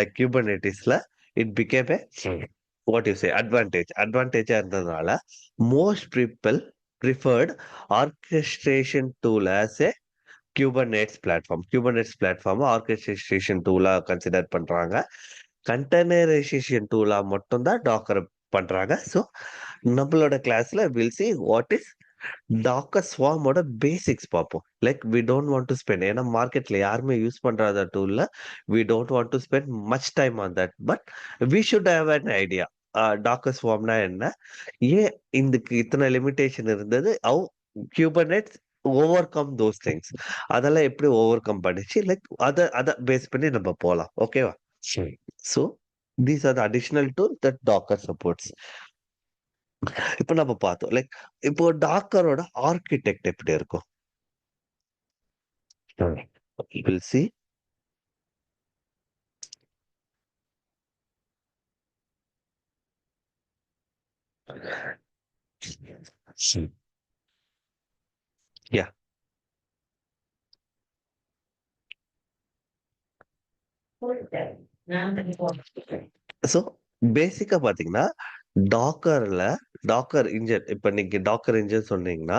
லைக் Kubernetesல it became a what you say அட்வான்டேஜா இருந்ததுனால most people preferred orchestration tool as a Kubernetes platform orchestration டூலா கன்சிடர் பண்றாங்க. கண்டெய்னரைசேஷன் டூலா மட்டும் தான் டாக்கர் பண்றாங்க. ஸோ நம்மளோட கிளாஸ்ல will see what is Docker ஸ்வார்மோட பேசிக்ஸ் பார்ப்போம். Like we don't want to spend, ஏன்னா மார்க்கெட்ல யாருமே யூஸ் பண்றாத டூல்ல we don't want to spend much time on that. But we should have an idea Docker ஸ்வார்ம்னா என்ன, ஏன் இதுக்கு இத்தனை லிமிடேஷன் இருந்தது, how Kubernetes overcome those things, அதெல்லாம் எப்படி ஓவர் கம் பண்ணிச்சு, லைக் அதை பேஸ் பண்ணி நம்ம போகலாம். ஓகேவா? So these are the additional tool that Docker supports. இப்போ நம்ம பார்த்தோம் லைக் இப்போ டாக்கரோட ஆர்கிடெக்ட் எப்படி இருக்கும் வில் சி. யா ஸோ பேசிக்கா பாத்தீங்கன்னா டாக்கர் இன்ஜின், இப்ப நீங்க டாக்கர் இன்ஜின் சொன்னீங்கன்னா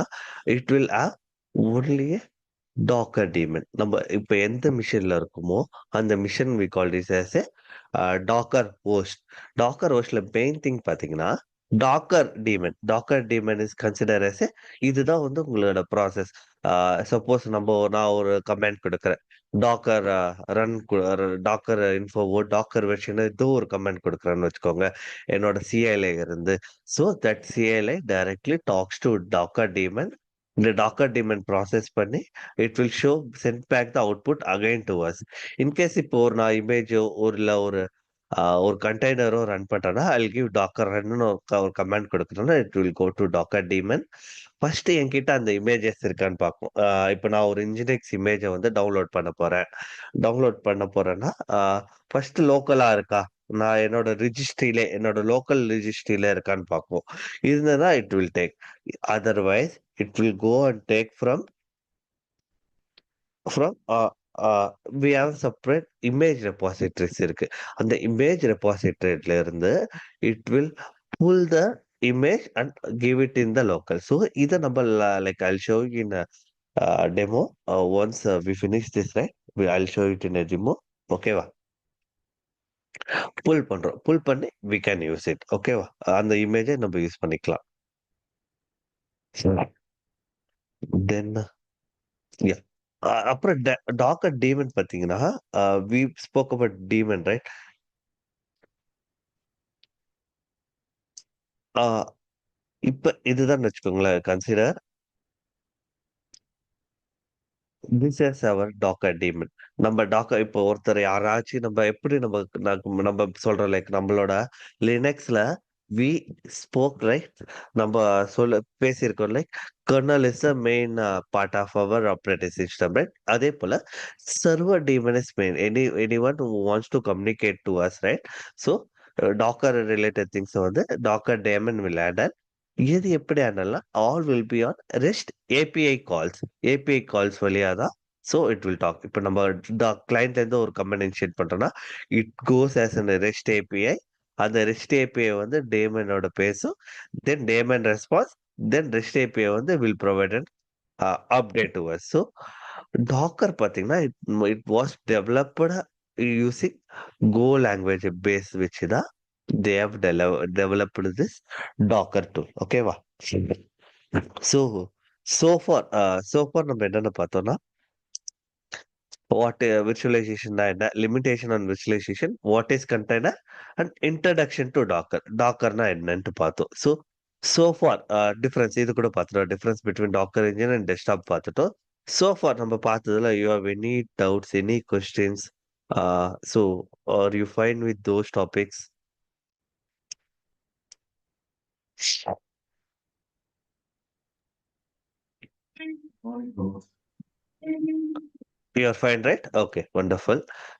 it will have only Docker daemon. நம்ம இப்ப எந்த மிஷின்ல இருக்குமோ அந்த machine we call this as a Docker host. Docker ஹோஸ்ட்ல மெயின் திங் பாத்தீங்கன்னா Docker daemon is consider as இதுதான் வந்து உங்களோட ப்ராசஸ். சப்போஸ் நான் ஒரு கமெண்ட் கொடுக்குறேன், டாக்கர் ரன் டாக்கர் இன்ஃபோவோ டாக்கர் வெர்ஷன் ஏதோ ஒரு கமெண்ட் கொடுக்குறேன்னு வச்சுக்கோங்க என்னோட சிஐல இருந்து. ஸோ தட் சிஐல directly talks to Docker daemon. இந்த டாக்கர் டீமன் ப்ராசஸ் பண்ணி it will show send back the output again to us. In case இப்போ நான் இமேஜோ ஒரு கண்டெய்னரோ ரன் பண்றேன்னா ஐ கிவ் டாக்கர் ரன்னு ஒரு கமாண்ட் கொடுக்குறேன்னா it will go to Docker daemon. First என்கிட்ட அந்த இமேஜஸ் இருக்கான்னு பார்க்கும். இப்போ நான் ஒரு இன்ஜினிக்ஸ் இமேஜை வந்து டவுன்லோட் பண்ண போறேன்னா ஃபர்ஸ்ட் லோக்கலா இருக்கா, நான் என்னோட லோக்கல் ரிஜிஸ்ட்ரியில இருக்கான்னு பார்ப்போம். இருந்ததுன்னா it will take, otherwise it will go and take from we have separate image repositories இருக்கு. அந்த image repositoryல இருந்து it will pull the image and give it in the local. So இத நம்ம like I'll show you in a demo. Once we finish this, right, I'll show it in a demo. ஓகேவா? புல் பண்ணி we can use it. ஓகேவா? அந்த இமேஜை நம்ம யூஸ் பண்ணிக்கலாம். Then yeah. அப்புறம் டாக்கர் டீமன் பாத்தீங்கன்னா we spoke about daemon, right? இப்ப இதுதான் வச்சுக்கோங்களேன், consider this is our Docker daemon. நம்ம டாக்கர் இப்போ ஒருத்தர் யாராச்சும் நம்ம எப்படி நம்ம சொல்றோம் லைக் நம்மளோட லினக்ஸ்ல வி ஸ்போக், ரைட்? நம்ம பேசியிருக்கோம் like kernel is the main part of our operating system, right? அதே போல server daemon is main. Any one who wants to communicate to us, right? So Docker related things வந்து டாக்கர் டேமன் வில் ஹேண்டல். இது எப்படி ஹேண்டல்னா all will be on REST API calls வழியா தான். So it will talk. இப்போ நம்ம கிளைண்ட்ல இருந்து ஒரு கமெண்ட் இனிஷியேட் பண்றோம்னா it goes as an REST API. அந்த ரெஸ்ட் ஏபிஐ வந்து டேமனோட பேசும். தென் டேமன் ரெஸ்பான்ஸ், தென் ரெஸ்ட் ஏபிஐ வந்து will provide an update to us. So Docker பார்த்தீங்கன்னா it was developed using Go language base வச்சு தான் they have developed this Docker tool. ஓகேவா? So so far நம்ம என்னென்ன பார்த்தோம்னா what virtualization என்ன limitation on virtualization, what is container and introduction to Dockerனா என்னன்ட்டு பார்த்தோம். So far difference இது கூட பார்த்துட்டோம். difference between Docker engine and desktop பார்த்துட்டோம். So far நம்ம பார்த்ததுல you have any doubts, any questions, so are you fine with those topics? You are fine, right? Okay, wonderful.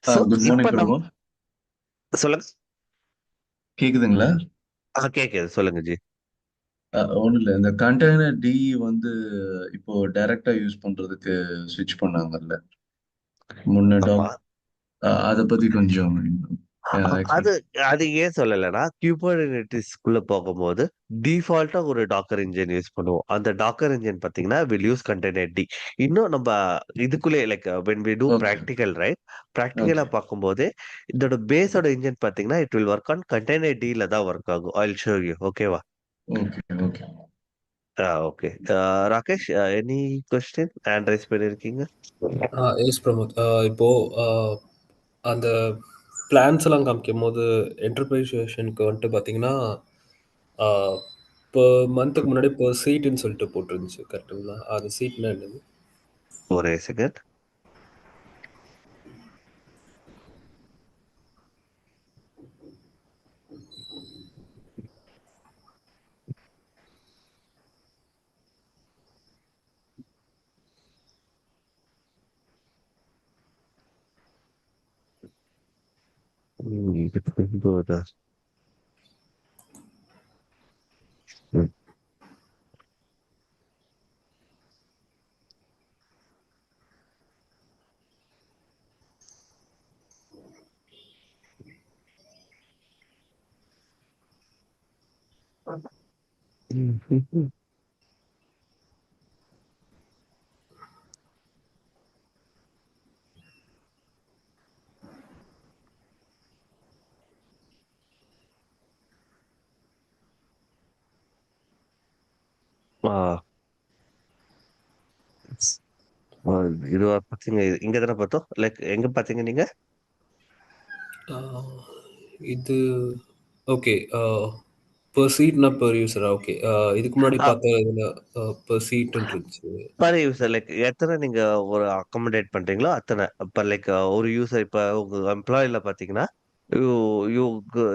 So good morning இப்ப நம்ம பிரபு. சொல்லுங்க. கேக்குதுங்களா? கேக்குது, சொல்லுங்க ஜி. ஒன்றும் இல்லை, இந்த கண்டெய்னர் டி வந்து இப்போ டைரக்டா யூஸ் பண்றதுக்கு ஸ்விட்ச் பண்ணாங்கல்ல முன்ன ஆமா. அதை பத்தி கொஞ்சம் அது அது ஏன் சொல்லலைன்னா குபர்னெட்டிஸ்க்குள்ள போகும்போது டிஃபால்ட்டா ஒரு டாக்கர் இன்ஜின் யூஸ் பண்ணுவோம். அந்த டாக்கர் இன்ஜின் பாத்தீங்கன்னா வில் யூஸ் கண்டெய்னர் டி. இன்னும் நம்ம இதுக்குள்ளே like when we do Okay. practical, right? ப்ராக்டிக்கலா பார்க்கும்போது இதோட பேஸோட இன்ஜின் பாத்தீங்கன்னா இட் வில் ஒர்க் ஆன் கண்டெய்னர் டில தான் ஒர்க் ஆகும். I will show you. ஓகேவா? Okay okay okay. Rakesh, any question hand raise பண்ணிருக்கீங்க? எஸ் பிரமோத். இப்போ அந்த பிளான்ஸ் எல்லாம் காமிக்கும் போது என்டர்பிரைசேஷனுக்கு வந்துட்டு பார்த்தீங்கன்னா இப்போ மந்த்துக்கு முன்னாடி இப்போ சீட்டுன்னு சொல்லிட்டு போட்டிருந்துச்சு, கரெக்டுங்களா? அது சீட்னா என்னது? ஒரே செகண்ட். இது பாத்தீங்க, இங்க தானே பார்த்தோம். லைக் எங்க பாத்தீங்க நீங்க? இது ஓகே. பெர் சீட்னா பெர் யூசரா? ஓகே. இதுக்கு முன்னாடி பார்த்த இதுல பெர் சீட்னு இருந்துச்சு. பர் யூசர் லைக் எத்தனை நீங்க ஒரு அகாமடேட் பண்றீங்களோ அத்தனை. இப்ப லைக் ஒரு யூசர் இப்ப உங்க எம்ப்ளாயில பாத்தீங்கன்னா you you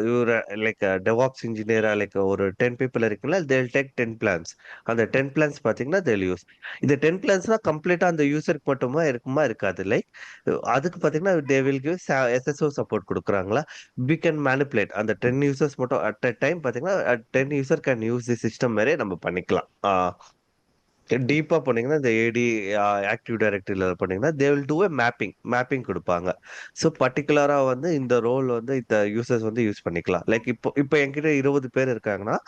you like DevOps இன்ஜினியரா லைக் ஒரு 10 பீப்புள் இருக்குல்ல, தேல் டேக் 10 பிளான்ஸ். அந்த 10 பிளான்ஸ் பாத்தீங்கன்னா தேல் யூஸ். இந்த 10 பிளான்ஸ்னா கம்ப்ளீட்டா அந்த யூசருக்கு மட்டுமா இருக்காது. லைக் அதுக்கு பாத்தீங்கன்னா தே வில் கிவ் எஸ்எஸ்ஓ சப்போர்ட் கொடுக்குறாங்களா. வி கேன் மேனிபுலேட் அந்த 10 யூசர்ஸ் மட்டும் அட் அ டைம் பாத்தீங்கன்னா 10 user can use the system மாதிரியே நம்ம பண்ணிக்கலாம். டீப்பா போனீங்கன்னா இந்த ஏடி ஆக்டிவ் டைரக்டரியில போனீங்கன்னா தே வில் டூ மேப்பிங் கொடுப்பாங்க. ஸோ பர்டிகுலரா வந்து இந்த ரோல் வந்து இந்த யூசர்ஸ் வந்து யூஸ் பண்ணிக்கலாம். லைக் இப்போ என்கிட்ட 20 பேர் இருக்காங்கன்னா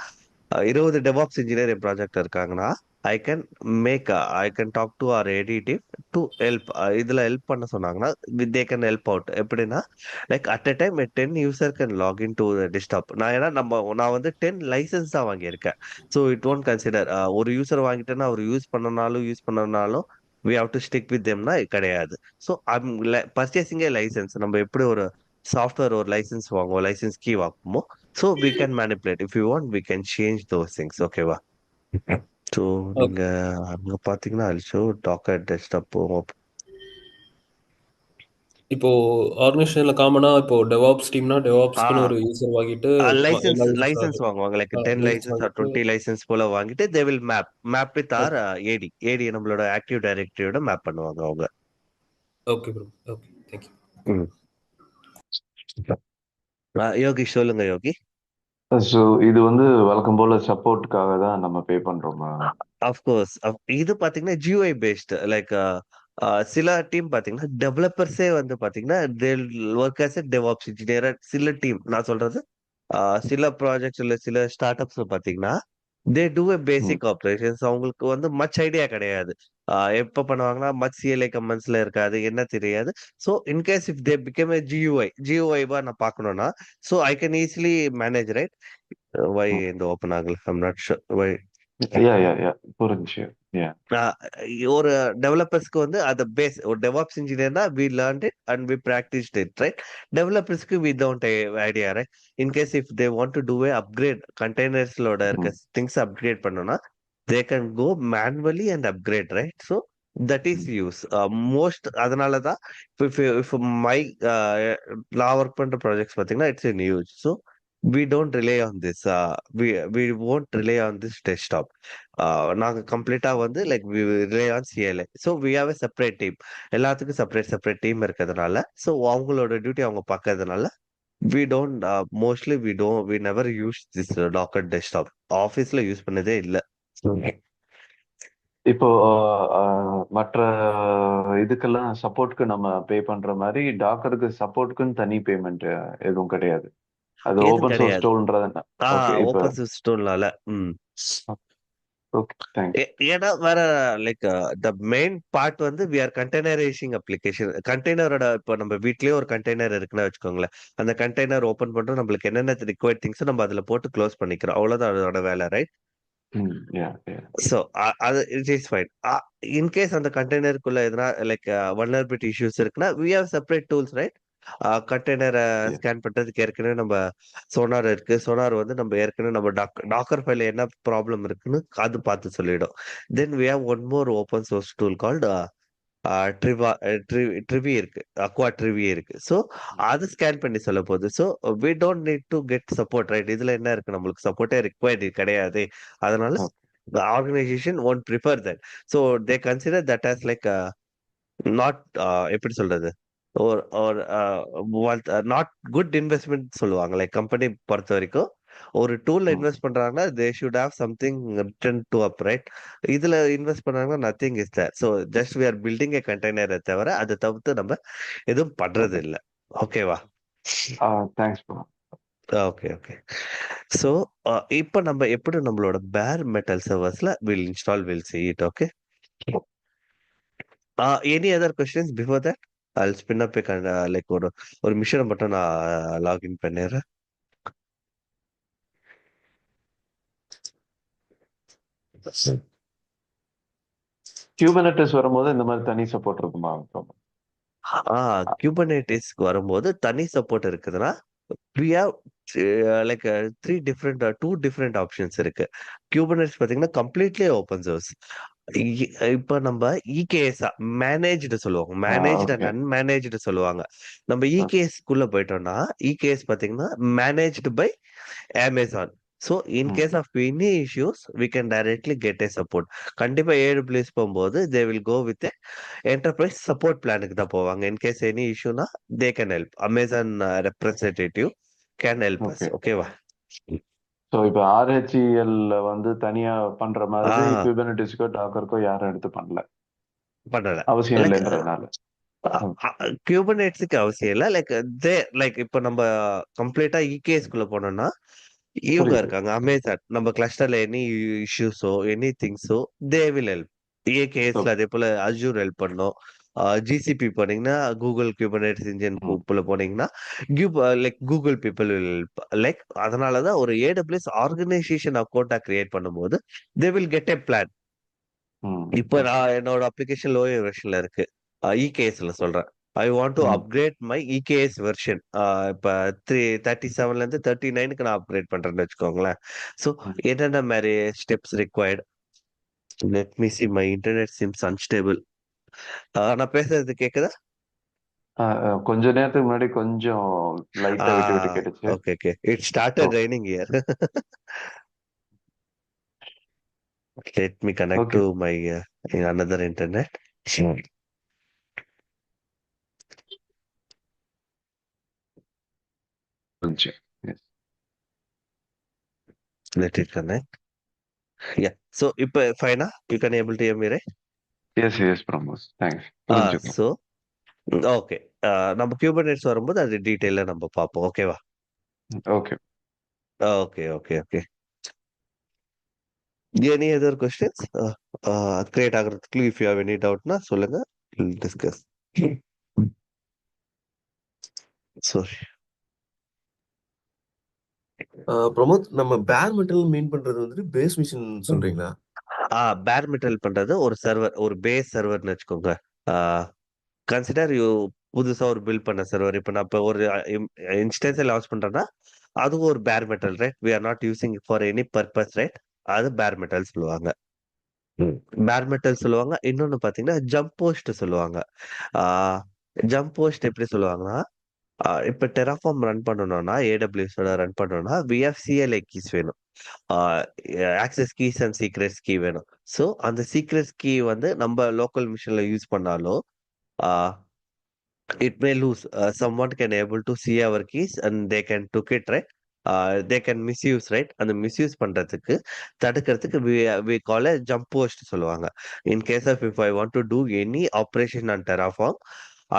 20 டெவாப்ஸ் இன்ஜினியர் என் ப்ராஜெக்ட் இருக்காங்கன்னா I can talk to our AD team to help. இதுல ஹெல்ப் பண்ண சொன்னாங்கன்னா தே கேன் ஹெல்ப் அவுட். எப்படின்னா like at a time 10 user can login to desktop. நான் வந்து 10 லைசன்ஸ் தான் வாங்கியிருக்கேன். ஸோ இட் ஒன்ட் கன்சிடர் ஒரு யூசர் வாங்கிட்டேன்னா அவர் யூஸ் பண்ணனாலும் we have to stick with தெம்னா கிடையாது. ஸோ பர்ச்சேசிங்கே லைசன்ஸ் நம்ம எப்படி ஒரு சாஃப்ட்வேர் ஒரு லைசன்ஸ் வாங்குவோம், லைசன்ஸ் கீ வாங்குவோமோ, so we can manipulate if you want we can change those things. ஓகேவா? ஸோ நீங்க அங்க பாத்தீங்கன்னா அல்சோ டாக்கர் டெஸ்க்டாப் போவோம். இப்போ ஆர்கனைசேஷன்ல காமனா இப்போ டெவாப்ஸ் டீம்னா டெவாப்ஸ்க்குன்னு ஒரு யூசர் வாங்கிட்டு லைசன்ஸ் வாங்குவாங்க. லைக் 10 லைசன்ஸ் ஆர் 20 லைசன்ஸ் போல வாங்கிட்டு they will map with our AD நம்மளோட ஆக்டிவ் டைரக்டரியோட மேப் பண்ணுவாங்க அவங்க. Okay bro. Okay, thank you. Yogi சொல்லுங்க யோகி. ஸோ இது வந்து வழக்கம் போல சப்போர்ட்டுக்காக தான் நம்ம பே பண்றோமா? அஃப்கோர்ஸ். இது பாத்தீங்கன்னா GUI பேஸ்ட். லைக் சில டீம் பாத்தீங்கன்னா டெவலப்பர்ஸே வந்து பாத்தீங்கன்னா தே work as a DevOps engineer. சில டீம் நான் சொல்றது சில ப்ராஜெக்ட்ஸ் இல்ல சில ஸ்டார்ட் அப்ஸ் பாத்தீங்கன்னா they do a basic operations. அவங்களுக்கு வந்து மச் ஐடியா கிடையாது. எப்ப பண்ணுவாங்கன்னா, மச் சிஎல்ஏ கமெண்ட்ஸ்ல இருக்காது. என்ன தெரியாது. So in case if they become a ஜியூஐவா நான் பார்க்கணும்னா, so I can easily manage right? Why இந்த ஓப்பன் ஆகல? ஐ அம் நாட் ஷூர் வை. யா புரிஞ்சு. யா ஆ, ஒரு டெவலப்பர்ஸ்க்கு வந்து அது பேஸ். ஒரு டெவாப்ஸ் இன்ஜினியர்னா we learned it and we practiced it right. டெவலப்பர்ஸ்க்கு we don't idea right. In case if they want to do a upgrade கண்டெய்னர்ஸ்லோட இருக்க திங்ஸ் அப்கிரேட் பண்ணணும்னா they can go manually and upgrade right. So that is use most. அதனால தான் இஃப் மை நான் ஒர்க் பண்ற ப்ராஜெக்ட்ஸ் பார்த்தீங்கன்னா it's in use. So we don't rely on this. We won't rely on this desktop. நாங்க கம்ப்ளீட்டா வந்து like we rely on CLA. So we have a separate team. எல்லாத்துக்கும் செப்பரேட் டீம் இருக்கிறதுனால, ஸோ அவங்களோட டியூட்டி அவங்க பார்க்கறதுனால we don't we never use this docker desktop. ஆஃபீஸ்ல யூஸ் பண்ணதே இல்லை. இப்போ மற்ற இதுக்கெல்லாம் சப்போர்ட்க்கு நம்ம பே பண்ற மாதிரி டாக்கருக்கு சப்போர்ட்க்குன்னு தனி பேமெண்ட் எதுவும் கிடையாது. அது எதுவும் ஓபன் சோர்ஸ் கிடையாது. டூல்ன்றது. ஓகே இப்போ ஓப்பன் சிஸ்டம்னால. Okay thanks. ஏன்னா வேற லைக் த மெயின் பார்ட் வந்து வி ஆர் கண்டெய்னரைசிங் அப்ளிகேஷன். கண்டெய்னரோட இப்போ நம்ம வீட்லயே ஒரு கண்டெய்னர் இருக்குன்னு வச்சுக்கோங்களேன். அந்த கண்டெய்னர் ஓபன் பண்றோம், நம்மளுக்கு என்னென்ன ரிக்வயர்ட் திங்ஸ் நம்ம அதுல போட்டு க்ளோஸ் பண்ணிக்கிறோம். அவ்வளவுதான் அதோட வேலை ரைட். யா ஸோ அது இட் இஸ் ஃபைன். இன்கேஸ் அந்த கண்டெய்னருக்குள்ள எதனா லைக் வல்னரபிலிட்டி இஷ்யூஸ் இருக்குன்னா we have separate tools right. கண்டெய்னரை ஸ்கேன் பண்றதுக்கு ஏற்கனவே நம்ம சோனார் இருக்கு. சோனார் வந்து நம்ம ஏற்கனவே நம்ம டாக்கர் ஃபைல என்ன ப்ராப்ளம் இருக்குன்னு அது பார்த்து சொல்லிடும். Then we have one more open source tool called Trivy இருக்கு. அக்வா ட்ரிவி இருக்கு. ஸோ அது ஸ்கேன் பண்ணி சொல்ல போகுது. So we don't need to get support right. இதுல என்ன இருக்கு, நம்மளுக்கு சப்போர்ட்டே ரிக்வயர்டு கிடையாது. அதனால the organization won't prefer that. So they consider that as like not எப்படி சொல்றது, ஒரு நாட் குட் இன்வெஸ்ட்மெண்ட் சொல்லுவாங்க. லைக் கம்பெனி பொறுத்த வரைக்கும் ஒரு டூல்ல இன்வெஸ்ட் பண்றாங்கன்னா they should have something return to up right. இதுல இன்வெஸ்ட் பண்ணாங்கன்னா nothing is there. So just we are building a கண்டெய்னரை தவிர அதை தவிர்த்து நம்ம எதுவும் பண்றது இல்லை. ஓகேவா? Thanks bro. Okay okay. So இப்போ நம்ம எப்படி நம்மளோட பேர் மெட்டல் சர்வர்ஸ்ல will install will see it. Okay. Any other questions before that? I'll spin up like ஒரு மிஷனை மட்டும் நான் லாகின் பண்ணிடுறேன். குபர்னெட்டிஸ் வரும்போது இந்த மாதிரி தனி சப்போர்ட் இருக்குமா? குபர்னெட்டிஸ்க்கு வரும்போது தனி சப்போர்ட் இருக்குதுன்னா we have like two different options இருக்கு. குபர்னெட்டிஸ் பாத்தீங்கன்னா கம்ப்ளீட்லி ஓப்பன் சோர்ஸ். இப்ப நம்ம இகேஎஸ் மேனேஜ்டு சொல்லுவாங்க. மேனேஜ்டு அண்ட் அன்மேனேஜ்டு சொல்லுவாங்க. நம்ம இகேஎஸ் குள்ள போயிட்டோம்னா இகேஎஸ் பாத்தீங்கன்னா managed by Amazon. So in case of any issues we can directly get a support. கண்டிப்பா AWS போகும்போது they will go with enterprise support பிளானுக்கு தான் போவாங்க. இன் கேஸ் எனி இஷ்யூனா they can help. Amazon representative can help us. ஓகேவா? ஸோ இப்போ RHEL வந்து தனியா பண்ற மாதிரி குபர்னெட்டிஸ்க்கோ டாக்கருக்கோ யாரும் எடுத்து பண்ணல, அவசியம் இல்லைன்றதுனால. குபர்னெட்டிஸ்க்கு அவசியம் இல்லை. லைக் இப்போ நம்ம கம்ப்ளீட்டா இகேஎஸ் குள்ள போனோம்னா இவங்க இருக்காங்க அமேசான். நம்ம கிளஸ்டர்ல எனி இஷ்யூஸோ எனி திங்ஸோ தே வில் ஹெல்ப். ஏகேஎஸ்ல அதே போல அஜூர் ஹெல்ப் பண்ணும். ஜிசிபி போனீங்கன்னா கூகுள் குபர்னெட்டிஸ் இன்ஜின் போனீங்கன்னா like Google people will help. Like அதனாலதான் ஒரு AWS ஆர்கனைசேஷன் அக்கௌண்டா கிரியேட் பண்ணும்போது they will get a plan. இப்போ நான் என்னோட அப்ளிகேஷன் லோயர் வெர்ஷன்ல இருக்கு. இகேஎஸ்ல சொல்றேன். I want to upgrade my EKS version. இப்போ 37ல இருந்து 39க்கு நான் அப்கிரேட் பண்றேன்னு வச்சுக்கோங்களேன். ஸோ என்னென்ன மாதிரி steps required? Let me see. My internet Sims unstable. நான் பேசுறது கேக்குதா? கொஞ்ச நேரத்துக்கு முன்னாடி கொஞ்சம் லைட்டா விட்டு கேட்டுச்சு. Okay okay. It started raining here. Let me connect to my another internet. Let it connect. Yeah. So இப்போ fine. You can able to hear me, right? Yes, Pramod. Thanks. So okay. நம்ம குபர்னெட்டிஸ் வரும்போது அது டீடைலா நம்ம பார்ப்போம். ஓகேவா? Okay. Okay. Any other questions? Create ஆகுறதுக்கு இஃப் யூ ஹேவ் எனி டவுட்னா சொல்லுங்க, டிஸ்கஸ். சாரி. பிரமோத், நம்ம பேர் மெட்டல் மீன் பண்றது வந்துட்டு பேஸ் மிஷின் சொல்றீங்களா? பேர் மெட்டல் பண்றது ஒரு சர்வர், ஒரு பேஸ் சர்வர்னு வச்சுக்கோங்க. கன்சிடர் யூ புதுசா ஒரு பில்ட் பண்ண சர்வர். இப்போ நான் இப்போ ஒரு இன்ஸ்டன்ஸை லான்ச் பண்றேன்னா அதுவும் ஒரு bare metal, right? We are not using for any purpose, right? அது பேர் மெட்டல் சொல்லுவாங்க. பேர் மெட்டல் சொல்லுவாங்க. இன்னொன்னு பாத்தீங்கன்னா ஜம்ப் போஸ்ட் சொல்லுவாங்க. ஜம்ப் போஸ்ட் எப்படி சொல்லுவாங்கன்னா, இப்ப டெராஃபார்ம் ரன் பண்ணணும்னா, ஏடபிள்யூஎஸோட ரன் பண்ணணும்னா விஎஃப்சிஎல்ஏ கீஸ் வேணும். Access keys and secrets key வேணும். ஸோ அந்த சீக்ரெட்ஸ் கீ வந்து நம்ம லோக்கல் மிஷின்ல யூஸ் பண்ணாலும் it may lose. Someone can able to see our keys and they can took it, right? They can misuse, right? அந்த misuse பண்றதுக்கு தடுக்கிறதுக்கு we call a jump post சொல்லுவாங்க. In case of if I want to do any operation on Terraform,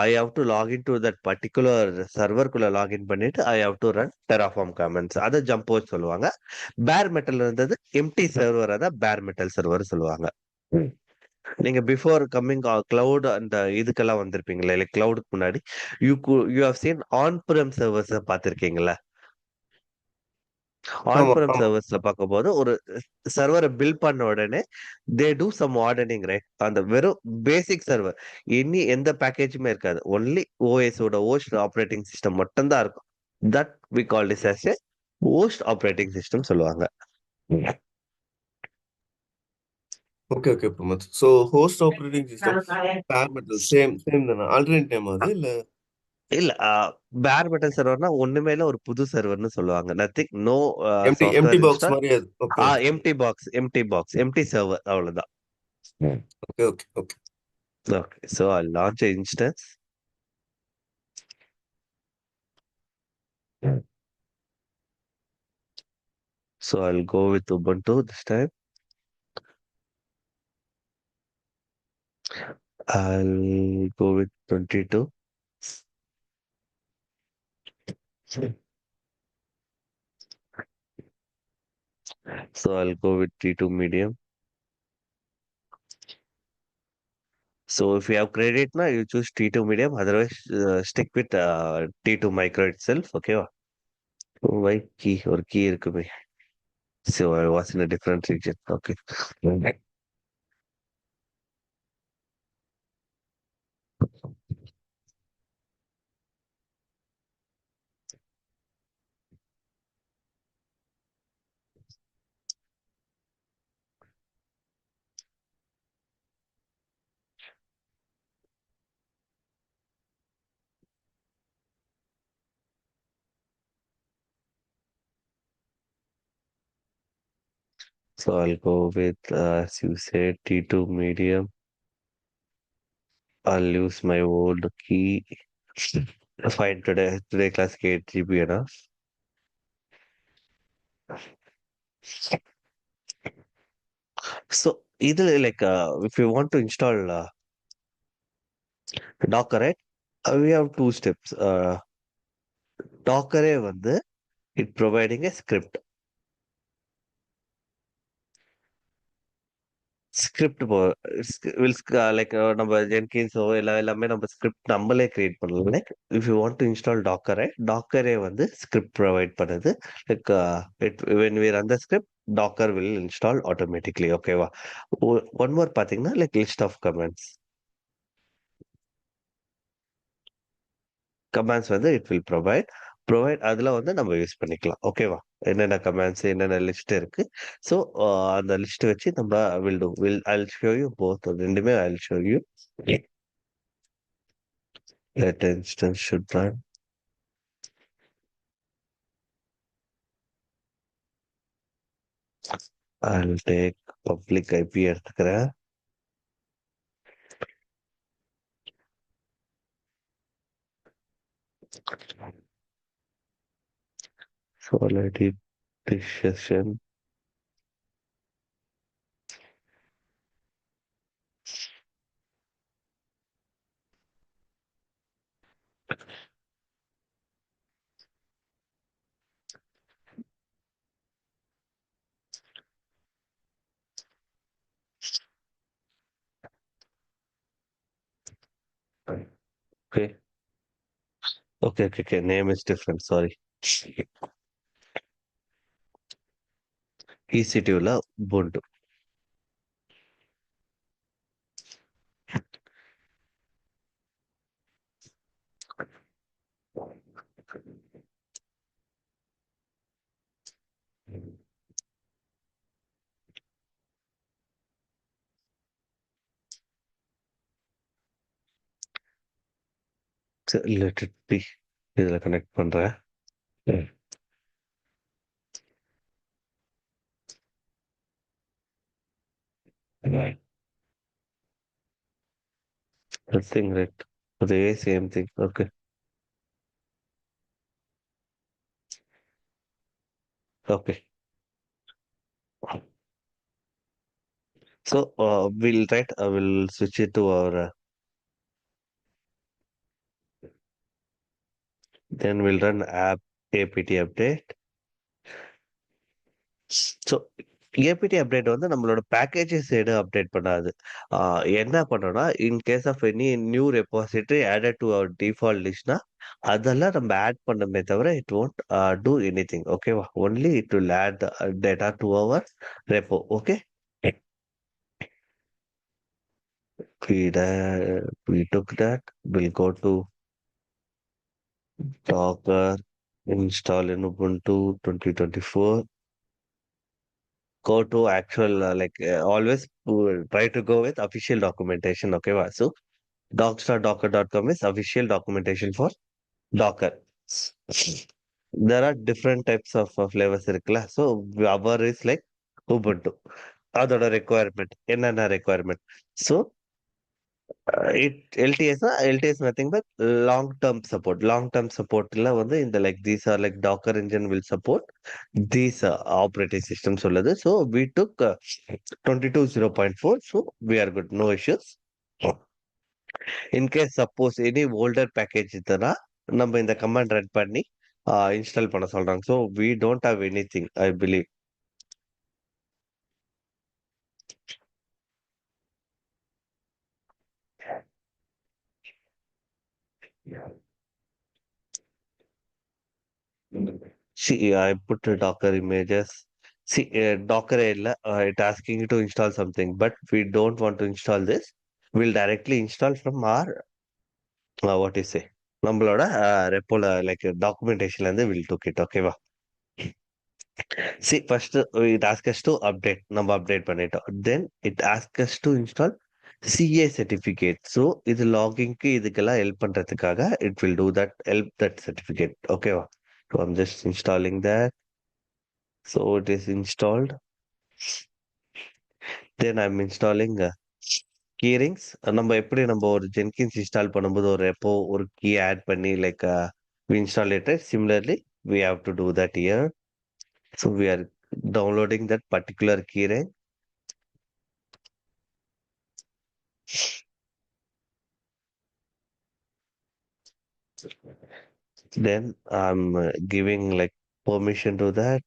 I have to log into that particular server குள்ள login பண்ணிட்டு I have to run Terraform commands. அதை jump post சொல்லுவாங்க. bare metal இருந்தது empty server, அதை bare metal server சொல்லுவாங்க. நீங்க பிஃபோர் கம்மிங் கிளவுட் அந்த இதுக்கெல்லாம் வந்திருப்பீங்களா? இல்லை கிளவுடுக்கு முன்னாடி you have seen on prem servers பார்த்துருக்கீங்களா? ஆன் ஆமா, பிரem ஆமா. சர்வர்ஸ்ல பார்க்கும்போது ஒரு சர்வரை பில்ட் பண்ண உடனே they do some hardening, right? அந்த வெறும் பேசிக் சர்வர், இனி எந்த பேக்கேஜுமே இருக்காது. ஒன்லி ஓஎஸோட ஹோஸ்ட் ஆப்ரேட்டிங் சிஸ்டம் மட்டும்தான் இருக்கும். That we call this as a host operating system சொல்லுவாங்க. Okay, okay Pramod. So host operating system bare metal same தானே? ஆல்டர்னேட் நேம் அது இல்ல? இல்ல, பேர் மெட்டல் சர்வர்னா ஒண்ணுமே இல்ல, ஒரு புது சர்வர்னு சொல்லுவாங்க. Nothing, no empty software box install. மாதிரி அது. ஓகே, எம்டி சர்வர், அவ்வளவுதான். Okay, okay, okay. Okay, so I'll launch an instance. So I'll go with Ubuntu this time. I'll go with 22. So I'll go with T2 medium. So if you have credit now, you choose T2 medium. Otherwise, stick with T2 micro itself. Okay. Why key or key இருக்குமே. So I was in a different region. Okay. So I'll go with, as you said, T2 medium. I'll use my old key. Fine, today class 8 GB enough. So either like if you want to install Docker, right? We have two steps. Docker வந்து it providing a script. Script like நம்ம ஜென்கின்ஸோ எல்லாமே நம்ம ஸ்கிரிப்ட் நம்மளே கிரியேட் பண்ணலாம். Like if you want to install டாக்கரை, டாக்கரே வந்து ஸ்கிரிப்ட் ப்ரொவைட் பண்ணுது. Like when we run the script, Docker will install automatically. ஓகேவா? ஒன் மோர் பார்த்தீங்கன்னா லைக் லிஸ்ட் ஆஃப் கமாண்ட்ஸ் வந்து இட் வில் ப்ரொவைட் அதில் வந்து நம்ம யூஸ் பண்ணிக்கலாம். ஓகேவா? என்னென்ன கமாண்ட்ஸ், என்னென்ன லிஸ்ட் இருக்கு. ஸோ அந்த லிஸ்ட் வச்சு நம்ம I'll show you both. ரெண்டுமே I'll show you. Let instance should run. I'll take public IP எடுத்துக்கிறேன். So already this session. Okay. Name is different. Sorry. EC2ல Ubuntu. Let it be. இதுல கனெக்ட் பண்றேன். Nothing, right? The same thing. Okay. Okay. So we'll write. I will switch it to our. Then we'll run apt update. So APT update வந்து நம்மளோட பேக்கேஜஸ் சைடு அப்டேட் பண்ணாது. என்ன பண்ணோம்னா in case of any new repository added to our default லிஸ்ட்னா அதெல்லாம் நம்ம ஆட் பண்ணமே தவிர it won't do any thing. ஓகேவா? Only it will add data to our repo. Okay, we took that. We'll go to Docker, install in Ubuntu 2024. Go to actual always try to go with official documentation. Okay, so docs.docker.com is official documentation for Docker. There are different types of flavors இருக்குல்ல. So our is like Ubuntu. அதோட requirement என்னென்ன requirement. So it LTS nothing but long-term support. Long-term support ல வந்து இந்த like these are like Docker engine will support these operating systems உள்ளது. So we took 22.0.4. So we are good. No issues. In case suppose any older package இருந்ததுன்னா நம்ம இந்த command run பண்ணி இன்ஸ்டால் பண்ண சொல்றாங்க. So we don't have anything, I believe. See, I put Docker images. See, Docker it asking you to install something, but we don't want to install this. We'll directly install from our what you say, நம்மளோட ரெப்போல லைக் டாக்குமெண்டேஷன்ல இருந்து வில் டுக் இட். ஓகேவா? See, first it asks us to update. நம்ம அப்டேட் பண்ணிட்டோம். Then it asks us to install CA certificate. So இது லாகிங்க்கு இதுக்கெல்லாம் ஹெல்ப் பண்றதுக்காக it will do that, help that certificate. ஓகேவா? So I'm just installing that. So it is installed. Then I'm installing keyrings. நம்ம எப்படி நம்ம ஒரு ஜென்கின்ஸ் இன்ஸ்டால் பண்ணும்போது ஒரு ரெப்போ ஒரு கீ ஆட் பண்ணி like we install it, right? Similarly we have to do that here. So we are downloading that particular keyring. Then I'm giving like permission to that.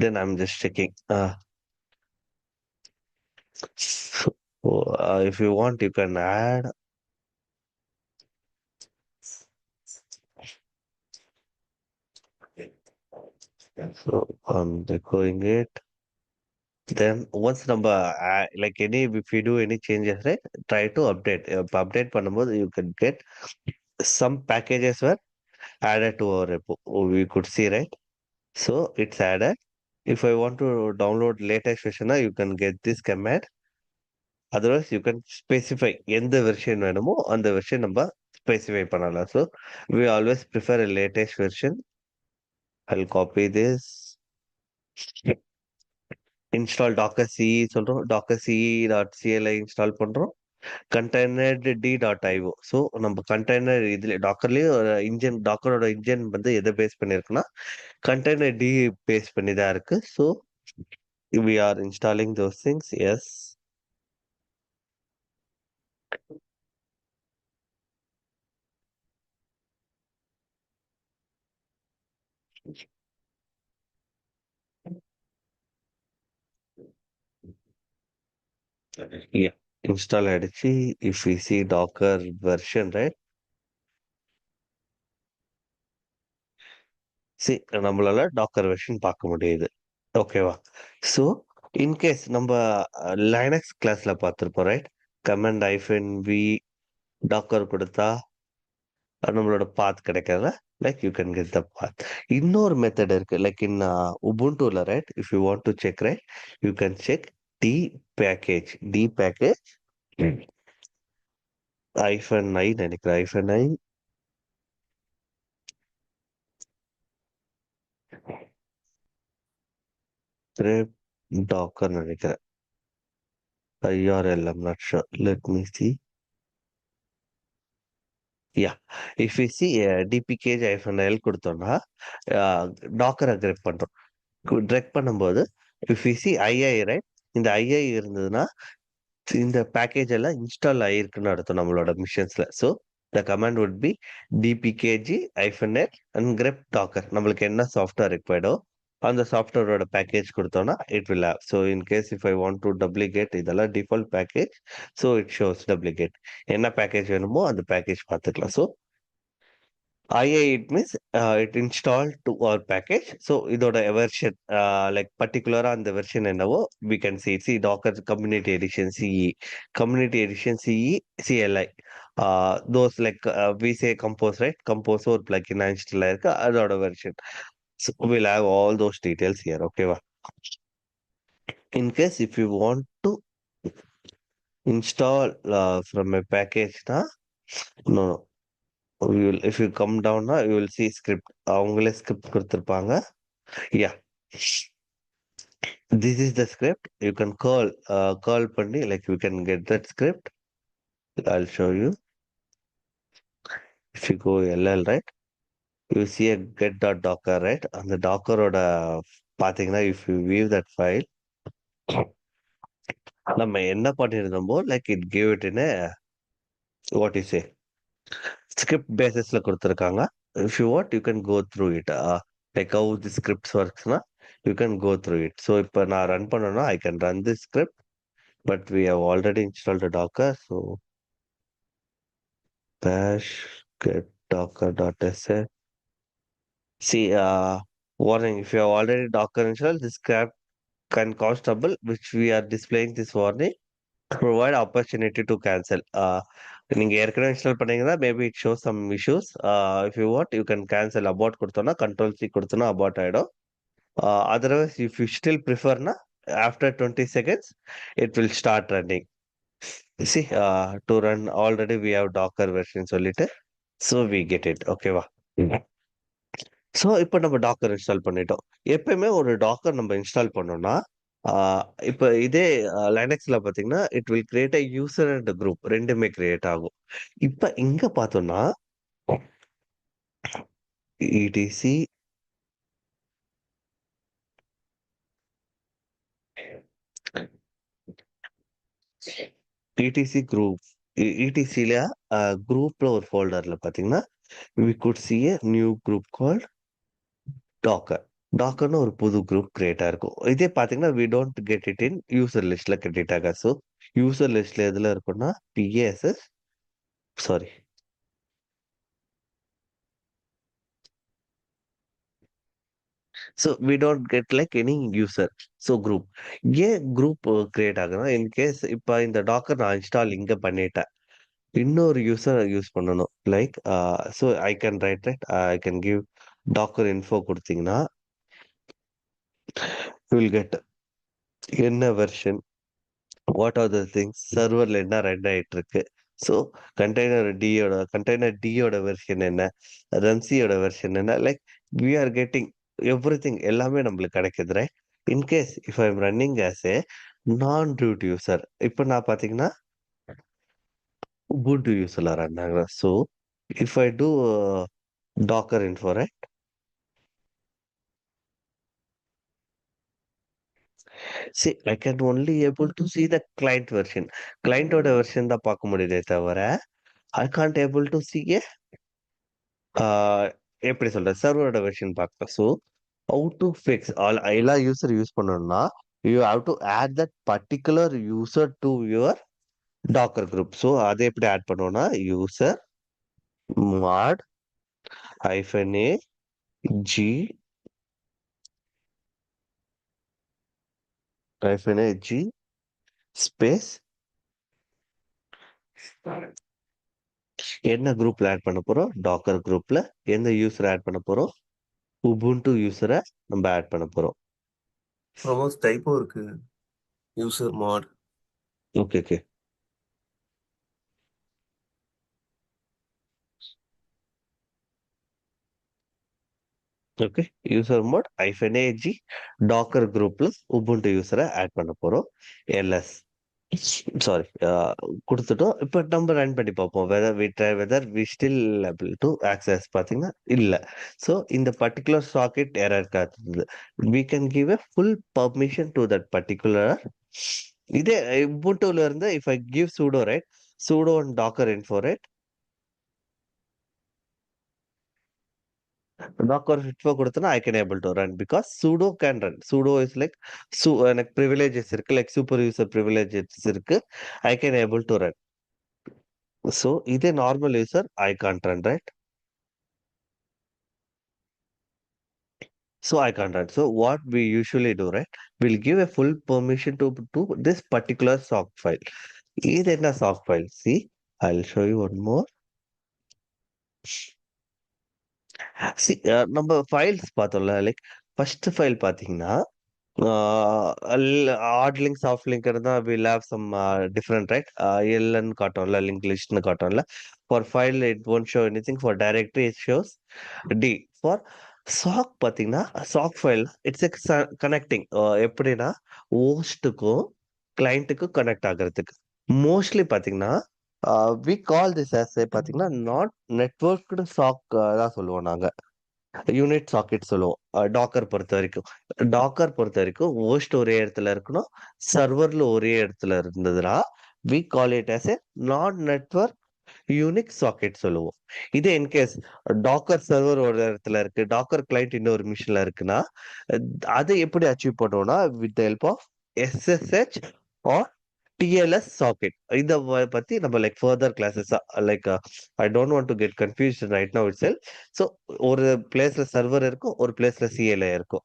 Then I'm just checking. So, if you want, you can add. So I'm echoing it. Then once number like any if you do any changes, right? Try to update. Update பண்ணும்போது you can get some packages were added to our repo. We could see, right? So it's added. If I want to download latest version, you can get this command. Otherwise, you can specify எந்த வெர்ஷன் வேணுமோ அந்த வெர்ஷன் நம்ம ஸ்பெசிஃபை பண்ணலாம். So we always prefer a latest version. I'll copy this. Install docker c சொல்றோம். docker c.cli இன்ஸ்டால் பண்றோம். containerd.io. ஸோ நம்ம கண்டெய்னர் இதுல டாக்கர்லயே ஒரு இன்ஜின் டாக்கரோட இன்ஜின் வந்து எதை பேஸ் பண்ணிருக்குன்னா கண்டெய்னர் டி பேஸ் பண்ணி தான் இருக்கு. So we are installing those things. Yes. Yeah. Install ஆயிடுச்சு. If we see Docker version right, see நம்மளால டாக்கர் வெர்ஷன் பார்க்க முடியுது. ஓகேவா? ஸோ இன்கேஸ் நம்ம லைனக்ஸ் கிளாஸ்ல பார்த்துருப்போம் ரைட், கமெண்ட் ஐஃபன் வி டாக்கர் கொடுத்தா நம்மளோட பாத் கிடைக்காத, like you can get the path. இன்னொரு மெத்தட் இருக்கு, லைக் இன் உபுண்டுல right, if you want to check right, you can check the package. The package hyphen I நினைக்கிறேன், ஐஃபன் ஐ டாக்கர் நினைக்கிறேன், IRL, I'm not sure. Let me see. Yeah, if we see dpkg-l கொடுத்தோம்னா டாக்கரை கிரெக் பண்றோம். கிரெக் பண்ணும்போது if we see II right, இந்த II இருந்ததுன்னா இந்த பேக்கேஜ் எல்லாம் இன்ஸ்டால் ஆயிருக்குன்னு அர்த்தம் நம்மளோட மிஷின்ஸ்ல. So the command would be dpkg-l and grep docker. நம்மளுக்கு என்ன சாஃப்ட்வேர் ரிக்வயர்டோ அந்த சாஃப்ட்வேரோட பேக்கேஜ் கொடுத்தோம்னா it will have. So in case if I want to duplicate, இதெல்லாம் default package, so it shows duplicate. என்ன பேக்கேஜ் வேணுமோ அந்த பேக்கேஜ் பார்த்துக்கலாம். So II it means it installed to our package. So இதோட வெர்ஷன் லைக் பர்டிகுலரா அந்த வெர்ஷன் என்னவோ we can see docker community edition CE, community edition CE CLI, those like we say compose right, compose ஒரு plugin install இருக்கு அதோட version. So we'll have all those details here. Okay வா? In case if you want to install from a package na, no, if you come down na, you will see script. அவங்களே ஸ்கிரிப்ட் கொடுத்துருப்பாங்க. Yeah, this is the script. You can call பண்ணி like you can get that script. I'll show you. If you go LL right, you see a get.docker right, அந்த டாக்கரோட பாத்தீங்கன்னா if you view that file, நம்ம என்ன பண்ணிருந்தோமோ like it gave it in a what you say script பேசிஸ்ல கொடுத்துருக்காங்க. If you want you can go through it, like how the scripts works na, you can go through it. So இப்போ நான் ரன் பண்ணனும்னா I can run this script, but we have already installed a docker. So bash get docker.sh. See, warning, if you have already docker installed, this script can cause trouble, which we are displaying this warning to provide opportunity to cancel. நீங்க ஏற்கனவே இன்ஸ்டால் பண்ணீங்கன்னா maybe it shows some issues. If you want you can cancel. Abort கொடுத்தோம்னா Ctrl+C கொடுத்தோம்னா அபார்ட் ஆயிடும். Otherwise if you still preferனா after 20 seconds it will start running. See, to run already we have docker version சொல்லிட்டு, so we get it. ஓகேவா? ஸோ இப்போ நம்ம டாக்கர் இன்ஸ்டால் பண்ணிட்டோம். எப்பயுமே ஒரு டாக்கர் நம்ம இன்ஸ்டால் பண்ணோம்னா இப்போ இதே லைனக்ஸ்ல பார்த்தீங்கன்னா it will create a user and group, ரெண்டுமே கிரியேட் ஆகும். இப்போ இங்க பார்த்தோம்னா இடிசி இடிசி குரூப், இடிசில குரூப்ல ஒரு ஃபோல்டர்ல பார்த்தீங்கன்னா we could see a new group called docker. டாக்கர்னு ஒரு புது குரூப் கிரியேட் ஆயிருக்கும். இதே பார்த்தீங்கன்னா we don't get it in user லிஸ்ட்ல கிரியேட் ஆகாது. ஸோ யூசர் லிஸ்ட்ல எதுல இருக்கும்னா PASS, sorry, so we don't get like any user. So group ஏன் குரூப் கிரியேட் ஆகுதுன்னா இன்கேஸ் இப்போ இந்த டாக்கர் நான் இன்ஸ்டால் இங்க பண்ணிட்டேன், இன்னொரு யூசர் யூஸ் பண்ணணும் like, so I can right I can give Docker info கொடுத்தீங்கன்னா you will get என்ன version, what are the things, சர்வர்ல என்ன ரன் ஆயிட்டு இருக்கு, ஸோ கண்டெய்னர் டியோட வெர்ஷன் என்ன, ரன்சியோட வெர்ஷன் என்ன, like we are getting everything, எல்லாமே நம்மளுக்கு கிடைக்குது right. In case if I am running as a non root user, இப்போ நான் பார்த்தீங்கன்னா ubuntu யூசர்ல ரன் ஆகுறேன். So if I do Docker info right, see I can only able to see the client version. கிளைண்டோட வெர்ஷன் தான் பார்க்க முடியுதே தவிர I can't able to see a எப்படி சொல்றது சர்வரோட வெர்ஷன் பார்க்கலாம். ஸோ how to fix எல்லா யூசர் யூஸ் பண்ணணும்னா you have to add that particular user to your docker group. So அதை எப்படி ஆட் பண்ணுவோம்னா user mod -a g -a g space என்ன குரூப்ல ஆட் பண்ண போறோம்? டாக்கர் குரூப்ல எந்த யூசர் ஆட் பண்ண போறோம்? உபுண்டு யூசரை நம்ம ஆட் பண்ண போறோம். ப்ரொமோஸ் டைப்போ இருக்கு user mod. Okay okay. Okay user mod -ag Docker குரூப்ல உபுண்டு யூசரை ஆட் பண்ண போறோம். எல்எஸ் சாரி கொடுத்துட்டோம். இப்போ நம்ம ரன் பண்ணி பார்ப்போம் whether we still able to access பார்த்தீங்கன்னா இல்லை. ஸோ இந்த பர்டிகுலர் சாக்கெட் எரர் காட்டுது. we can give a full permission to that particular. இதே உபுண்டுல இருந்து if I give sudo right, sudo and docker info right, docker info கொடுத்தனா I can able to run because sudo can run. Sudo is like எனக்கு privileges இருக்கு, like super user privileges இருக்கு, I can able to run. So இதே normal user I can't run, right? So I can't run. So what we usually do, right? We'll give a full permission to this particular sock file. இது என்ன sock file? See, I'll show you one more. See, நம்ம files பார்த்தோம்ல, like first file பார்த்தீங்கன்னா hard link, soft link இருந்தா we'll have some different, right? LN காட்டும்ல, link list னு காட்டும்ல. For file it won't show anything. For directory it shows D. For sock பார்த்தீங்கன்னா sock file it's a connecting. எப்படின்னா ஹோஸ்ட்டுக்கும் கிளைண்ட்டுக்கும் கனெக்ட் ஆகிறதுக்கு. மோஸ்ட்லி பார்த்தீங்கன்னா we call this as பார்த்தீங்கன்னா நாட் நெட்வொர்க்டு சாக் தான் சொல்லுவோம் நாங்க. யூனிட் சாக்கெட் சொல்லுவோம். டாக்கர் பொறுத்த வரைக்கும் ஹோஸ்ட் ஒரே இடத்துல இருக்கணும், சர்வர்ல ஒரே இடத்துல இருந்ததுன்னா we call it as a நான் நெட்வொர்க் யூனிக் சாக்கெட் சொல்லுவோம். இதே இன்கேஸ் டாக்கர் சர்வர் ஒரு இடத்துல இருக்கு, டாக்கர் கிளைண்ட் இன்னொரு மிஷின்ல இருக்குன்னா அதை எப்படி அச்சீவ் பண்ணுவோம்னா with the help of SSH or TLS socket. இத பத்தி நம்ம like further classes like I don't want to get confused right now itself. So ஒரு பிளேஸ்ல சர்வர் இருக்கும், ஒரு பிளேஸ்ல CLI இருக்கும்.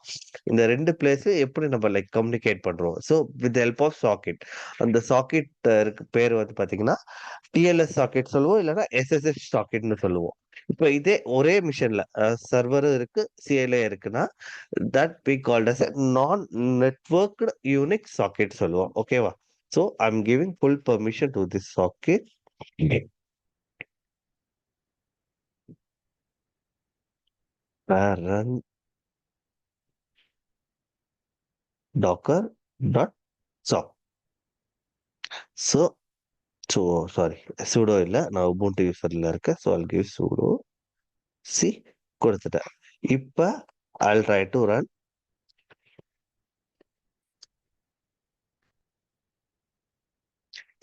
இந்த ரெண்டு பிளேஸ் எப்படி நம்ம லைக் கம்யூனிகேட் பண்றோம்? So with help of socket. அந்த சாக்கெட் பேர் வந்து பாத்தீங்கன்னா TLS சாக்கெட் சொல்லுவோம், இல்லைன்னா SSH சாக்கெட்னு சொல்லுவோம். இப்போ இதே ஒரே மிஷின்ல சர்வரும் இருக்கு, CLI இருக்குன்னா that we called as a நான் நெட்வொர்க்டு யூனிக் சாக்கெட் சொல்லுவோம். ஓகேவா? So I'm giving full permission to this socket. Run docker.sock. So sorry, sudo இல்ல, நான் ubuntu userல இருக்கேன். So I'll give sudo. See, கொடுத்துட்டேன். இப்ப I'll try to run.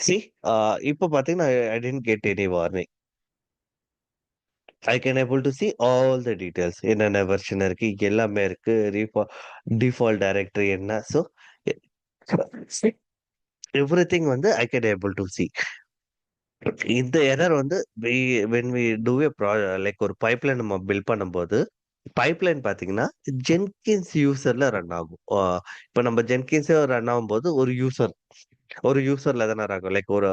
See, இப்ப பாத்தீங்கன்னா I didn't get any warning. I can able to see all the details. என்னென்ன வெர்ஷன் இருக்கு, எல்லாமே இருக்கு, டிஃபால்ட் டைரக்டரி என்ன. ஸோ எவ்ரிதிங் வந்து I can able to see. இந்த எரர் வந்து when we do a like ஒரு பைப்லைன் நம்ம பில்ட் பண்ணும்போது பைப்லைன் பாத்தீங்கன்னா ஜென்கின்ஸ் யூசர்ல ரன் ஆகும். இப்போ நம்ம ஜென்கின்ஸே ரன் ஆகும்போது ஒரு யூசர்ல தானே இருக்கும். லைக் ஒரு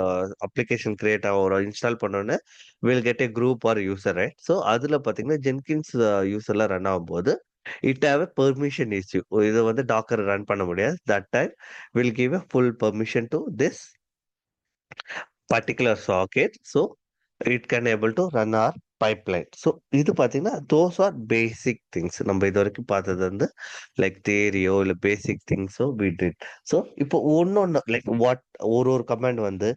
அப்ளிகேஷன் கிரியேட் ஆகும், ஒரு இன்ஸ்டால் பண்ணோன்னு will get A group R user, right? So அதுல பாத்தீங்கன்னா ஜென்கின்ஸ் யூசர்ல ரன் ஆகும்போது it have a permission issue. இதை வந்து டாக்கர் ரன் பண்ண முடியாது. That time will give a full permission to this particular socket, so it can able to run our pipeline. So இது பாத்தீங்கன்னா those are basic things. நம்ம இது வரைக்கும் பார்த்தது வந்து லைக் தேரியோ இல்ல பேசிக் திங்ஸோ we did. ஸோ இப்போ ஒன்னொன்னு லைக் வாட் ஒரு கமாண்ட் வந்து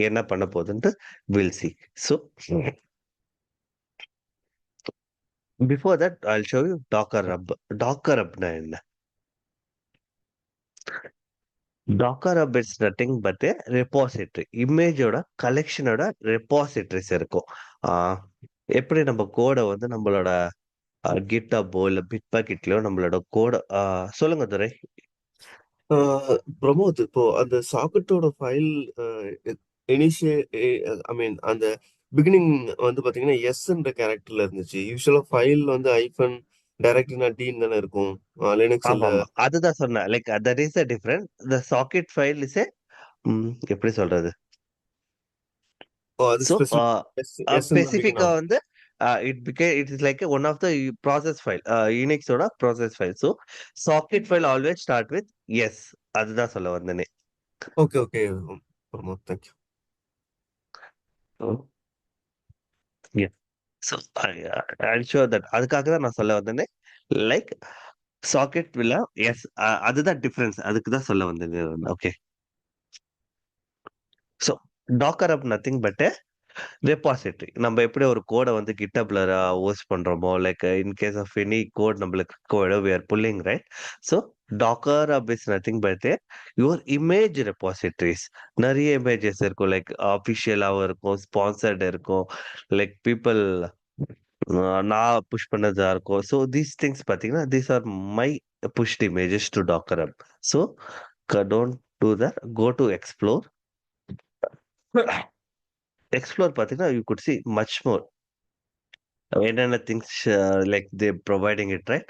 என்ன பண்ண போகுதுன்ட்டு we'll see. So before that I'll show you docker hub. docker hubனா என்ன? Docker hub it's nothing but a repository. இமேஜோட கலெக்ஷனோட ரெபாசிட்டரிஸ் இருக்கும். எப்படி நம்ம கோடை வந்து நம்மளோட கிட்டப்போ இல்ல பிட் பாக்கெட்லயோ நம்மளோட கோடை சொல்லுங்க துரை. பிரமோத், இப்போ அந்த சாக்கெட்டோட ஃபைல் ஐ மீன் அந்த பிகினிங் வந்து பாத்தீங்கன்னா எஸ்ன்ற கேரக்டர்ல இருந்துச்சு. யூஸ்வலா ஃபைல் வந்து ஐஃபன் டைரக்ட்னா டீன் தானே இருக்கும் லினக்ஸ்ல. ஆமாமா. அதுதான் சொன்னேன். Like that is the difference. The socket file is a எப்படி சொல்றது? அது So, ஸ்பெசிஃபிக் எஸ் தான் பிகின் ஸ்பெசிஃபிக்கா ஆகும். வந்து it is like one of the process file. Unix ஓட process file. So, socket file always start with yes. அதுதான் சொல்ல வந்தேனே. Okay okay Pramod, thank you. Oh, yeah. So, I'm sure that அதுக்காக தான் நான் சொல்ல வந்தேனே. லைக் சாக்கெட் வில்ல எஸ் அதுதான் டிஃபரன்ஸ். அதுக்கு தான் சொல்ல வந்தேன். Okay. So Docker hub nothing but repository. நம்ம எப்படி ஒரு கோடை வந்து கிட்டப்ல ஹோஸ்ட் பண்றோமோ, like in case of any code நம்மளுக்கு கோட we are pulling right. So Docker hub is nothing but your image repositories. நிறைய இமேஜஸ் இருக்கும், லைக் அஃபிஷியலாகவும் இருக்கும், ஸ்பான்சர்ட் இருக்கும், லைக் பீப்புள் நான் புஷ் பண்ணதா இருக்கும். ஸோ தீஸ் திங்ஸ் பார்த்தீங்கன்னா these are my pushed images to Docker hub. So don't do that. Go to explore. Explore பார்த்தீங்கன்னா you could see much more என்னென்ன things like they providing it right.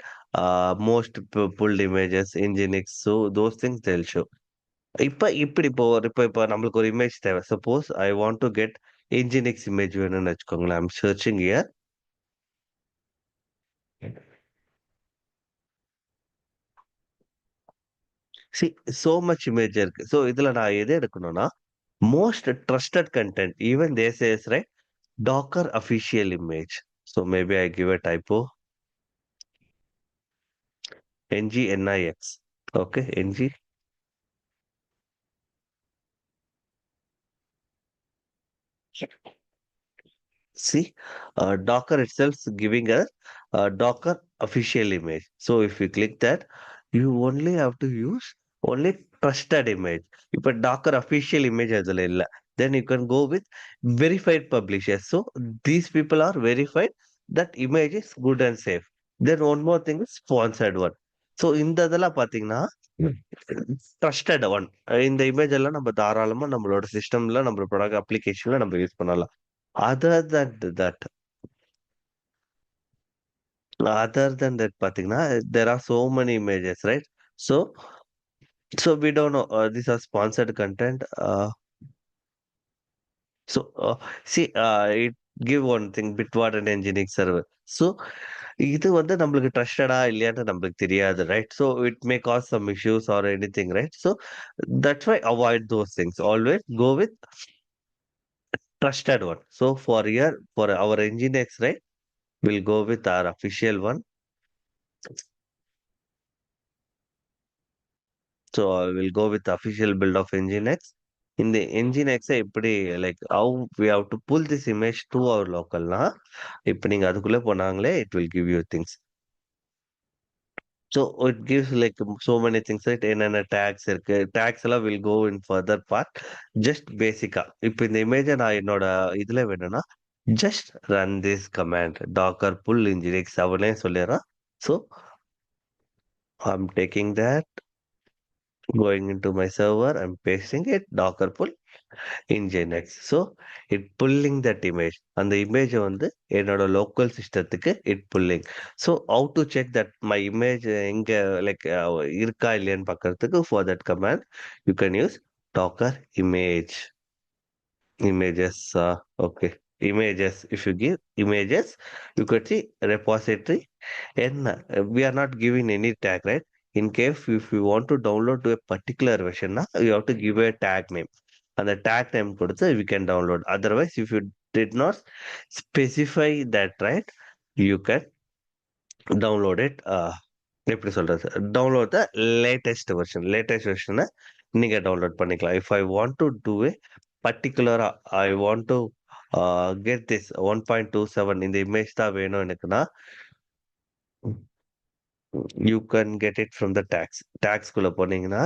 Most pulled images nginx. So those things they'll show. இப்போ நம்மளுக்கு ஒரு இமேஜ் தேவை. Suppose I want to get nginx image வேணும்னு வச்சுக்கோங்களேன். I'm searching here. See so much image இருக்கு. ஸோ இதுல நான் எது எடுக்கணும்னா most trusted content even they says right Docker official image. So maybe I give a typo NGNIX. Okay, NG. See, Docker itself is giving a Docker official image. So if you click that, you only have to use only trusted image. If a Docker official image as well, then you can go with verified publishers. So these people are verified that image is good and safe. Then one more thing is sponsored one. So இந்த இதெல்லாம் பாத்தீங்கன்னா ட்ரஸ்டட் ஒன். இந்த இமேஜ் எல்லாம் நம்ம தாராளமா நம்மளோட சிஸ்டம்ல நம்ம ப்ராடக்ட் அப்ளிகேஷன்ல நம்ம யூஸ் பண்ணலாம். Other than that other than that பாத்தீங்கன்னா there are so many images, right? So we don't know these are sponsored content. See, it give one thing bitward and nginx server. So இது வந்து நம்மளுக்கு ட்ரஸ்டடா இல்லையான்னு நம்மளுக்கு தெரியாது, right? So it may cause some issues or anything, right? So that's why avoid those things. Always go with trusted one. So for our nginx, right, we'll go with our official one. So I will go with the official build of nginx. In the nginx எப்படி like how we have to pull this image to our localனா இப்போ நீங்க அதுக்குள்ள போனாங்களே it will give you things. So it gives like so many things, right? என்னென்ன tags இருக்கு, tags எல்லாம் will go in further part. Just basic-ஆ இப்போ இந்த இமேஜை நான் என்னோட இதுல வேணும்னா just run this command docker pull nginx அவனே சொல்லிடுறான். So I'm taking that, going into my server, I'm pasting it, docker pull nginx. So it pulling that image. அந்த image வந்து என்னோட local சிஸ்டத்துக்கு it pulling. So how to check that my image எங்க like இருக்கா இல்லையான்னு பார்க்கறதுக்கு for that command you can use docker images. Okay, images. If you give images, you could see repository. And we are not giving any tag, right? In case if you want to download to a particular version, you have to give a tag name. And the tag name கொடுத்து we can download. Otherwise, if you did not specify that, right, you can download it. எப்படி சொல்றது? Download the latest version நீங்க download பண்ணிக்கலாம். If I want to do a particular, I want to get this 1.27 இந்த image தான் வேணும் எனக்குன்னா you can get it from the tags குள்ள போனீங்கன்னா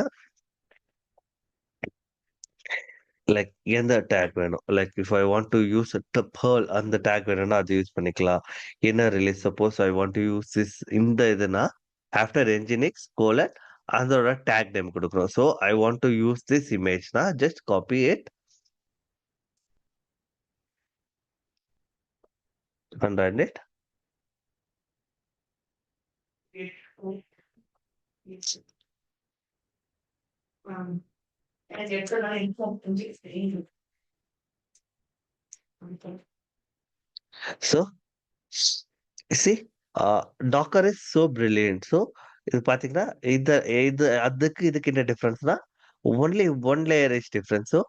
லைக் எந்த டேக் வேணும், like if I want to use perl அந்த டேக் வேணும்னா அது யூஸ் பண்ணிக்கலாம். என்ன release suppose I want to use this இந்த இதுனா ஆஃப்டர் என்ஜினிக்ஸ் கோலன் அதோட டேக் நேம் கொடுக்குறோம். So I want to use this இமேஜ்னா just copy it and run it. So see, Docker is so brilliant. So இது பாத்தீங்கன்னா இது இது அதுக்கு இதுக்கு என்ன டிஃபரன்ஸ்னா only one layer is difference. So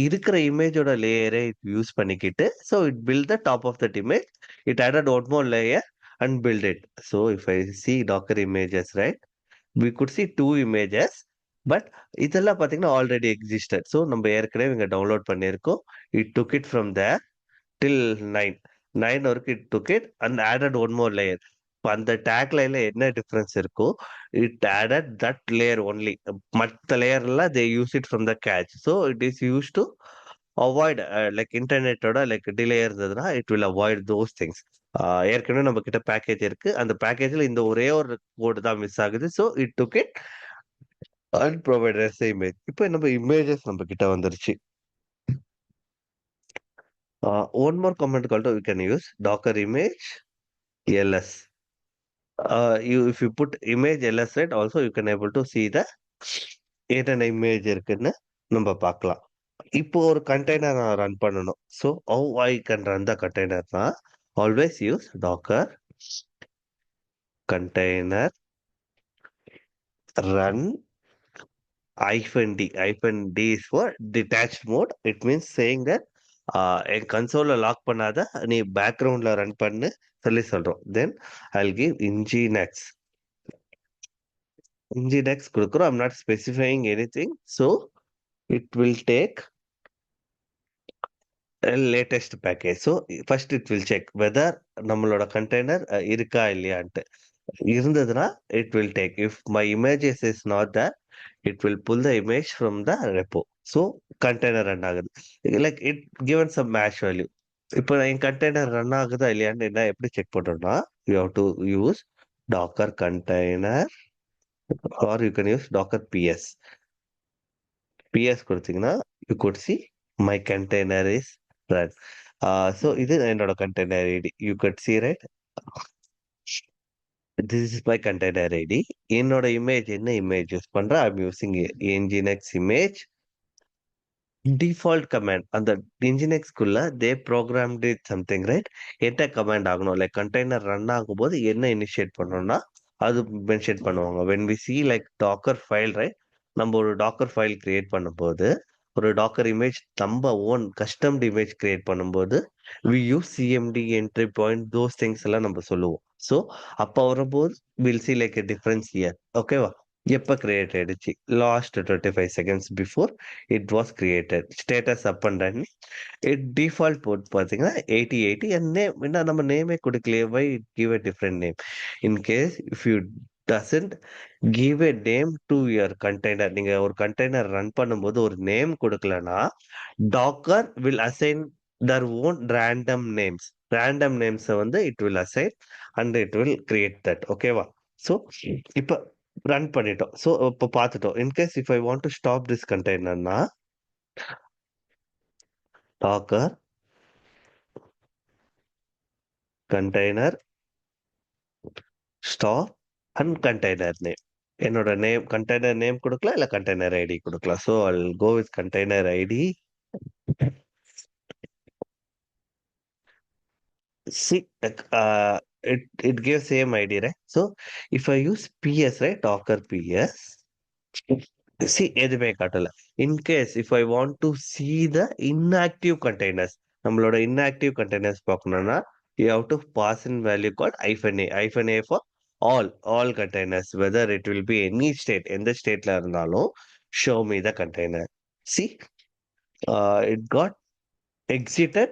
இருக்கிற இமேஜோட லேயரை யூஸ் பண்ணிக்கிட்டு so it build the top of that image, it added one more layer and build it. So if I see Docker images right, we could see two images, but இதெல்லாம் பாத்தீங்கன்னா ஆல்ரெடி எக்ஸிஸ்டட். ஸோ நம்ம ஏற்கனவே இங்க டவுன்லோட் பண்ணியிருக்கோம். It took it from there till 9 வரைக்கும் it took it and added one more layer. இப்போ அந்த டேக் லைன்ல என்ன டிஃபரன்ஸ் இருக்கோ it added that layer only. மற்ற லேயர்லாம் they use it from the cache. So it is used to avoid like இன்டர்நெட்டோட லைக் டிலே இருந்ததுன்னா it will avoid those things. ஏற்கனவே நம்ம கிட்ட பேக்கேஜ் இருக்கு, அந்த பேக்கேஜ்ல இந்த ஒரே ஒரு கோடு தான் மிஸ் ஆகுது. So it took it and provided image. இப்போ நம்ம இமேஜஸ் நம்ம கிட்ட வந்துருச்சு. One more command called we can use docker image ls. If you put image ls right, also you can able to see the என்னென்ன இமேஜ் இருக்குன்னு நம்ம பார்க்கலாம். இப்போ ஒரு கண்டெய்னர் நான் ரன் பண்ணணும். So how I can run the container na always use docker container run -d is for detached mode. It means saying that என் கன்சோல லாக் பண்ணாத நீ பேக்ரவுண்ட்ல ரன் பண்ணு சொல்லி சொல்றோம். தென் I'll give nginx கொடுக்குறோம். I'm not specifying anything, so it will take a latest package. So first it will check whether நம்மளோட கண்டெய்னர் இருக்கா இல்லையான்ட்டு. இருந்ததுன்னா it will take. If my images is not there, it will pull the image from the repo. So container run ஆகுது. Like it given some hash value. இப்போ என் கண்டெய்னர் ரன் ஆகுதா இல்லையான்னு என்ன எப்படி செக் பண்றோம்னா you have to use docker container or you can use docker ps கொடுத்தீங்கன்னா you could see my container is run. So இது என்னோட container id. You could see right, this is my container id. என்னோட இமேஜ் என்ன இமேஜ் யூஸ் பண்றேன், I'm using nginx image default command. அந்த nginx குள்ள they programmed it something right. என்ன கமாண்ட் ஆகணும், லைக் கண்டெய்னர் ரன் ஆகும்போது என்ன இனிஷியேட் பண்ணணும்னா அது மென்ஷன் பண்ணுவாங்க. when we see like docker file right, நம்ம ஒரு டாக்கர் ஃபைல் கிரியேட் பண்ணும்போது ஒரு டாக்கர் இமேஜ் நம்ம ஓன் கஸ்டம்டு இமேஜ் கிரியேட் பண்ணும்போது we use cmd entry point those things எல்லாம் நம்ம சொல்லுவோம். ஸோ அப்போ வரும்போது we'll see like a difference here. ஓகேவா, எப்போ கிரியேட் ஆயிடுச்சு, last 25 seconds before it was created. Status up and run. It default boat பார்த்தீங்கன்னா 8080 and நேம் என்ன நம்ம நேமே கொடுக்கலையே, வை give a different name. in case if you doesn't give a name to your container, நீங்க ஒரு கண்டெய்னர் ரன் பண்ணும்போது ஒரு நேம் கொடுக்கலனா Docker will assign their own random names. random names வந்து it will assign and it will create that. ஓகேவா, ஸோ இப்போ ரன் பண்ணிட்டோம். ஸோ இப்போ பார்த்துட்டோம். In case if I want to stop this கண்டெய்னர்னா Docker container stop and container name. என்னோட நேம் கண்டெய்னர் நேம் கொடுக்கலாம் இல்ல கண்டெய்னர் ஐடி கொடுக்கலாம். So I'll go with container ID. See, it gives same ID right. So if I use ps right, docker ps, see எதுவுமே காட்டல. In case if I want to see the inactive containers, நம்மளோட inactive containers பார்க்கணும்னா you have to pass in value called -a for all containers, whether it will be any state, எந்த ஸ்டேட்ல இருந்தாலும் show me the container. See, it got exited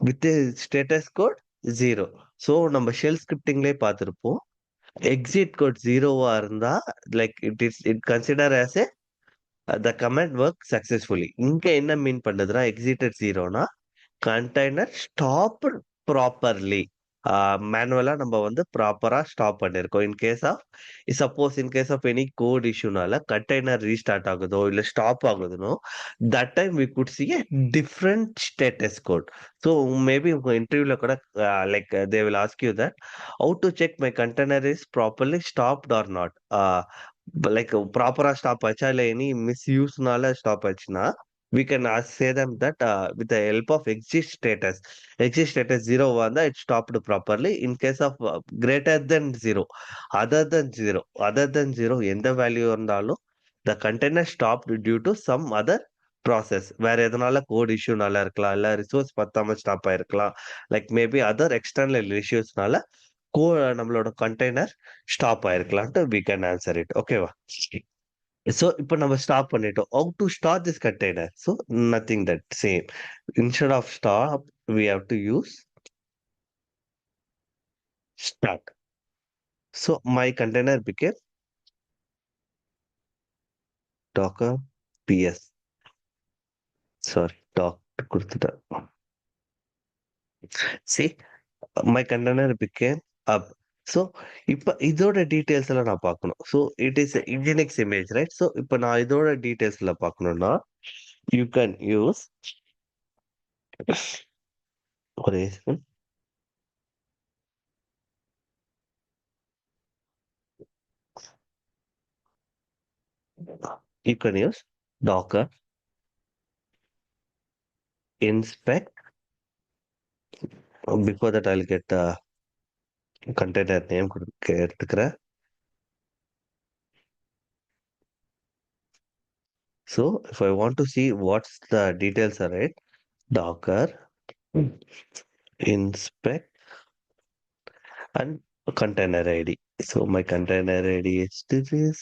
with the status code 0. So நம்ம ஷெல் ஸ்கிரிப்டிங்லேயே பார்த்துருப்போம், எக்ஸிட் கோட் 0வா இருந்தா like it consider as a the command work successfully. இங்க என்ன மீன் பண்ணுதுன்னா எக்ஸிட்டட் 0னா கண்டெய்னர் ஸ்டாப் ப்ராப்பர்லி மேனுவலா நம்ம வந்து ப்ராப்பரா ஸ்டாப் பண்ணியிருக்கோம். In case of any code இஷ்யூனால கண்டெய்னர் ரீஸ்டார்ட் ஆகுதோ, இல்ல ஸ்டாப் ஆகுதுன்னோ, that time we could see a different status code. So maybe உங்க இன்டர்வியூல கூட like they will ask you that have to check my container is properly stopped or not. Like ப்ராப்பரா ஸ்டாப் ஆச்சா, இல்ல எனி மிஸ்யூஸ்னால ஸ்டாப் ஆச்சுன்னா, we can say them that with the help of exit status 0 வந்தா it stopped properly. In case of greater than 0, other than 0 எந்த வேல்யூ இருந்தாலும் the container stopped due to some other process. வேற எதனால கோட் இஷ்யூனால இருக்கலாம், இல்ல ரிசோர்ஸ் பத்தாம ஸ்டாப் ஆயிருக்கலாம், லைக் மேபி அதர் எக்ஸ்டர்னல் இஷ்யூஸ்னால கோ நம்மளோட கண்டெய்னர் ஸ்டாப் ஆயிருக்கலாம்ட்டு we can answer it. ஓகேவா? ஸோ இப்போ நம்ம ஸ்டாப் பண்ணிட்டோம். How to start this container? So nothing that same. Instead of stop we have to use start. So my container became docker ps. Sorry, கொடுத்துட்டேன். See, my container became up. So இப்போ இதோட டீட்டெயில்ஸ் எல்லாம் நான் பார்க்கணும். So it is nginx image, right? So இப்போ நான் இதோட டீட்டெயில்ஸ் எல்லாம் பார்க்கணும்னா யூ கேன் யூஸ் ஒரே second. You can use docker inspect. Before that I'll get container name எடுத்துக்கிறேன். So if I want to see what's the details are, right, docker inspect and container id. So my container id is this.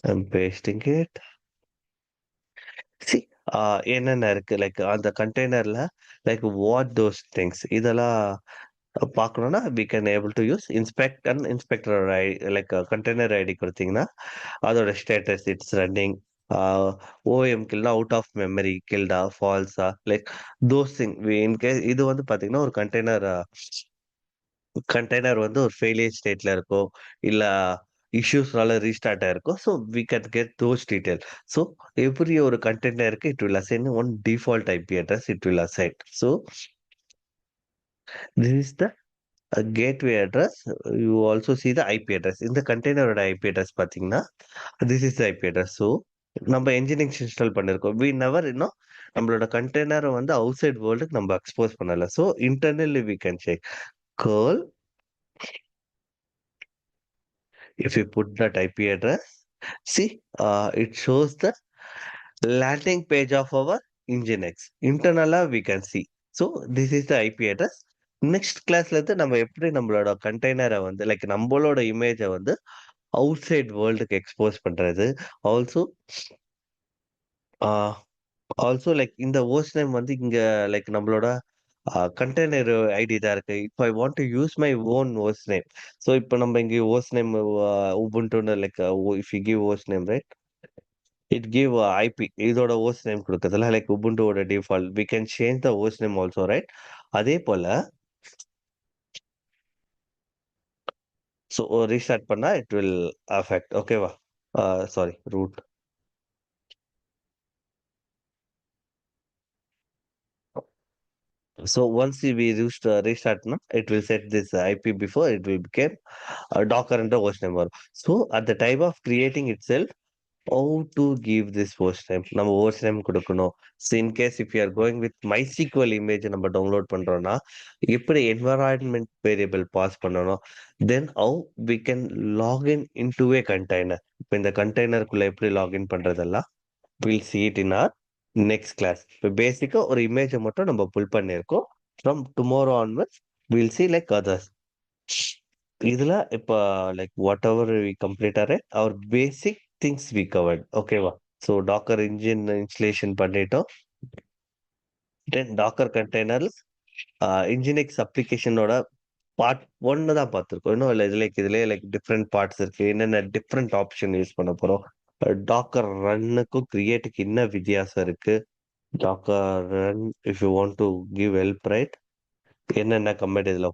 I'm pasting it. See, என்னென்ன இருக்கு லைக் அந்த கண்டெய்னர்ல, லைக் வாட் தோஸ் திங்ஸ் இதெல்லாம் பார்க்கணும்னா we can able to use inspect and inspector like container ID கொடுத்தீங்கன்னா அதோட ஸ்டேட்டஸ் இட்ஸ் ரன்னிங், ஓஎம் கில்டா, அவுட் ஆஃப் மெமரி கில்டா, ஃபால்ஸா, லைக் தோஸ் திங். இன்கேஸ் இது வந்து பாத்தீங்கன்னா ஒரு கண்டெய்னர் வந்து ஒரு ஃபெயிலியர் ஸ்டேட்ல இருக்கும், இல்ல இஷ்யூஸ்னால ரீஸ்டார்ட் ஆயிருக்கும். So we can get those detail. So every ஒரு கண்டெய்னருக்கு it will assign one default IP address it will assign. So this is the gateway address. You also see the IP address. இந்த கண்டெய்னரோட ஐபி அட்ரஸ் பார்த்தீங்கன்னா this is the IP address. So நம்ம என்ஜினிக்ஸ் இன்ஸ்டால் பண்ணிருக்கோம். வி நெவர் இன்னும் நம்மளோட கண்டெய்னரை வந்து அவுட் சைட் வேர்ல்டுக்கு நம்ம எக்ஸ்போஸ் பண்ணல. So internally we can check curl. If you put that IP address, see, it shows the landing page of our Nginx. Internal we can see. So this is the IP address. Next கிளாஸ்ல இருந்து நம்ம எப்படி நம்மளோட கண்டெய்னரை வந்து லைக் நம்மளோட இமேஜை வந்து அவுட் சைட் வேர்ல்டுக்கு எக்ஸ்போஸ் பண்றது. ஆல்சோ ஆல்சோ லைக் இந்த ஹோஸ்ட் நேம் வந்து இங்க லைக் நம்மளோட கண்டெய்னர் ஐடி தான் இருக்கு. இப்போ I want to use my own host name. So இப்போ நம்ம இங்கே ஹோஸ்ட் நேம் உபுண்டுன்னு like if you give host name, right, it give IP. இதோட ஹோஸ்ட் நேம் கொடுக்கறதுல லைக் உபுண்டுவோட default we can change the host name also, right? அதே போல ஸோ ரீஸ்டார்ட் பண்ணா இட் வில் அஃபெக்ட். ஓகேவா? Sorry, root. So once we restart, no, it will set this IP before it will become Docker and the host name. So at the time of creating itself, how to give this host name? நம்ம host name கொடுக்கணும். So in case if you are going with MySQL image நம்ம download பண்றோம்னா எப்படி environment variable pass பண்ணணும், then how we can log in into a container. இப்போ இந்த கண்டெய்னருக்குள்ள எப்படி login பண்றதெல்லாம் we'll see it in our next class. இப்போ பேசிக்கா ஒரு இமேஜை மட்டும் நம்ம புல் பண்ணியிருக்கோம். From tomorrow onwards we'll see like others. இதுல இப்போ like whatever we complete or our basic things we covered. ஓகேவா? ஸோ டாக்கர் இன்ஜின் இன்ஸ்டலேஷன் பண்ணிட்டோம். தென் டாக்கர் கண்டெய்னர் இன்ஜினிக்ஸ் அப்ளிகேஷனோட பார்ட் 1 தான் பார்த்துருக்கோம். இன்னும் இல்லை இதுலேயே லைக் டிஃப்ரெண்ட் பார்ட்ஸ் இருக்கு. என்னென்ன டிஃப்ரெண்ட் ஆப்ஷன் யூஸ் பண்ண போறோம், டாக்கர் ரன்னுக்கும் கிரியேட்டுக்கு என்ன வித்தியாசம் இருக்கு, docker run if you want to give help, right, என்னென்ன கமெண்ட் இதில்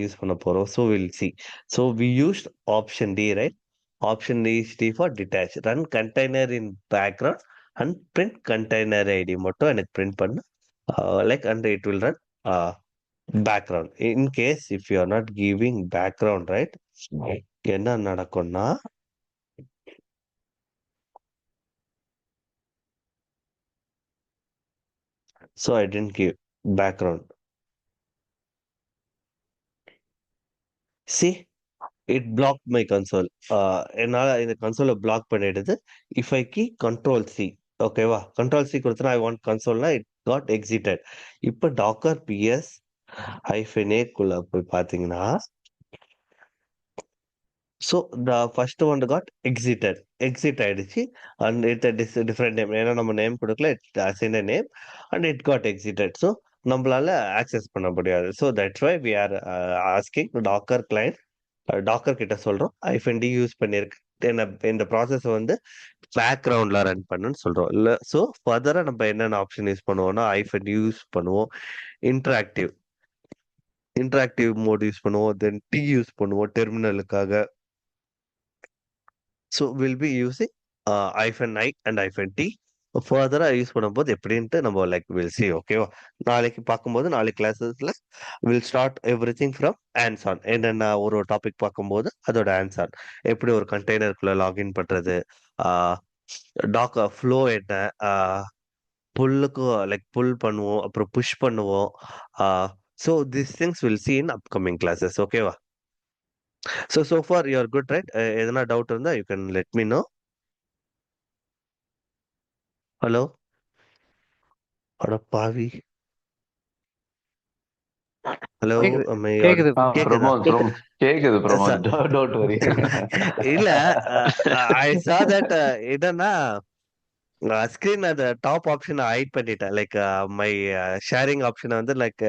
யூஸ் பண்ண போறோம். So we'll see. So we used option D, right? Option is D for detach. Run container in background and print container ID மட்டும் எனக்கு பிரிண்ட் பண்ணு. Like and it will run background. In case if you are not giving background, right, என்ன நடக்கும்னா so I didn't give background. See, it black my console. என்னால் இந்த கன்சோலை பிளாக் பண்ணிடுது. If I key control C, ஓகேவா? கண்ட்ரோல் சி கொடுத்தனா ஐ வாண்ட் கன்சோல்னா இட் காட் எக்ஸிட்டட். இப்போ டாக்கர் பிஎஸ் -a போய் பார்த்தீங்கன்னா so the first one got exit ஆயிடுச்சு. அண்ட் இட் டிஃப்ரெண்ட் நேம், ஏன்னா நம்ம நேம் கொடுக்கல, it assign a name and it got exited. ஸோ நம்மளால ஆக்சஸ் பண்ண முடியாது. ஸோ that's why we are asking Docker client, Docker கிட்ட சொல்றோம் -d யூஸ் பண்ணிருக்கு இந்த ப்ராசஸ் வந்து பேக்ரவுண்ட்ல ரன் பண்ணுன்னு சொல்றோம். இல்ல ஸோ ஃபர்தரா நம்ம என்னென்ன ஆப்ஷன் யூஸ் பண்ணுவோம்னா -d யூஸ் பண்ணுவோம், இன்டராக்டிவ் மோட் யூஸ் பண்ணுவோம், தென் டி யூஸ் பண்ணுவோம் டெர்மினலுக்காக. So will be using -i and -t. ஃபர்தரா யூஸ் பண்ணும்போது எப்படின்ட்டு நம்ம லைக் வில் சி, ஓகேவா? நாளைக்கு பார்க்கும்போது நாளைக்கு கிளாஸஸ்ல will start everything from hands on. என்னென்ன ஒரு டாபிக் பார்க்கும்போது அதோட ஹேண்ட்ஸ் ஆன், எப்படி ஒரு கண்டெய்னருக்குள்ள லாகின் பண்றது, டாக்கர் ஃப்ளோ என்ன, புல்லுக்கு லைக் புல் பண்ணுவோம், அப்புறம் புஷ் பண்ணுவோம். So this things will see in upcoming classes, ஓகேவா? So far you are good, right? எதனா டவுட் இருந்தா you can let me know. Hello, அட பாவி. ஹலோ, கேக்குது கேக்குது கேக்குதா? பிரமோத் கேக்குது Sir, பிரமோத், டோன்ட் வரி. இல்ல, ஐ saw that என்னன்னா ஸ்கிரீன் அந்த டாப் ஆப்ஷனை ஹைட் பண்ணிட்டேன். லைக் மை ஷேரிங் ஆப்ஷனை வந்து லைக்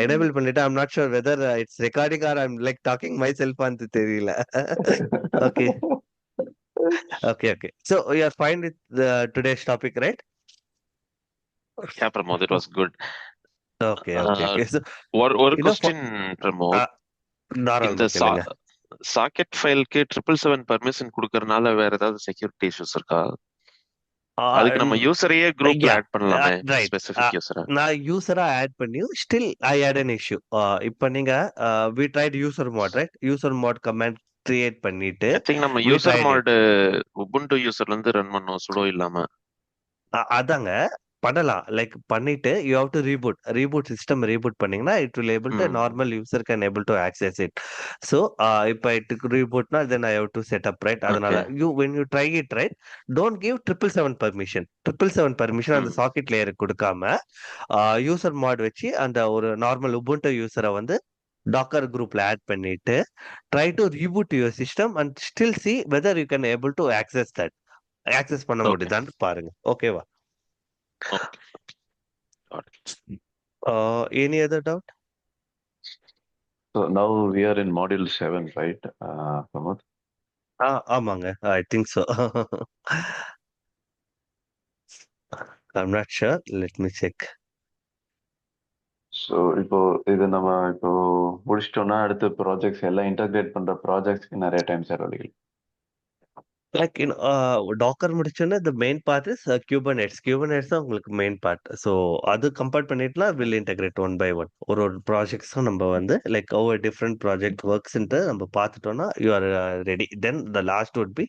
எனேபிள் பண்ணிட்டேன். I'm not sure whether it's recording or I'm like talking myself வந்து தெரியல. Okay okay. So you are fine with today's topic, right? Yeah, Pramod, it was good. Okay. So ஒரு இன்னும் கொஸ்டின் Pramod, இந்த தாராளமா கேளுங்க. சாக்கெட் ஃபைலுக்கு 777 பர்மிஷன் கொடுக்கறதுனால வேற ஏதாவது செக்யூரிட்டி இஷ்யூஸ் இருக்கா? அதுக்கு நம்ம யூசரையே குரூப்ல ஆட் பண்ணலாமே, ரைட். ஸ்பெசிபிக் யூசரை. நான் யூசரா ஆட் பண்ணி still I had an issue. இப்போ நீங்க we tried user mod, right? user mod command create பண்ணிட்டு ஐ திங்க் நம்ம we user tried it. Mod Ubuntu யூசர்ல இருந்து ரன் பண்ணோம் சுடோ இல்லாம. அதாங்க பண்ணலாம். லைக் பண்ணிட்டு you have to reboot system reboot பண்ணீங்கன்னா it will able to normal user can able to access it. So இப்போ இட் ரீபூட்னா then I have to set up, right? அதனால when you try it, right, don't give 777 permission அந்த சாக்கெட் லேயருக்கு கொடுக்காம யூசர் மாட் வச்சு அந்த ஒரு நார்மல் உபுண்டு யூசரை வந்து டாக்கர் குரூப்ல ஆட் பண்ணிட்டு try to reboot your system and still see whether you can able to access பண்ண முடியுதான்னு பாருங்க, ஓகேவா? Any other doubt? So now we are in module 7, right, Pramod? ஆமாங்க, I think so. I'm not sure. Let me check. So இப்போ இது நம்ம இப்போ முடிச்சிட்டோம்னா அடுத்த ப்ராஜெக்ட்ஸ் எல்லாம் இன்டகிரேட் பண்ற ப்ராஜெக்ட்ஸ்க்கு நிறைய டைம் செலவழிகள். Like in Docker முடிச்சோன்னா the main part is Kubernetes தான் உங்களுக்கு மெயின் பார்ட். ஸோ அது கம்பேர் பண்ணிட்டுனா will integrate one by one. ஒரு ப்ராஜெக்ட்ஸும் நம்ம வந்து லைக் ஒவ்வொரு டிஃப்ரெண்ட் ப்ராஜெக்ட் ஒர்க்ஸ்ன்ட்டு நம்ம பார்த்துட்டோம்னா you are ready. Then the last would be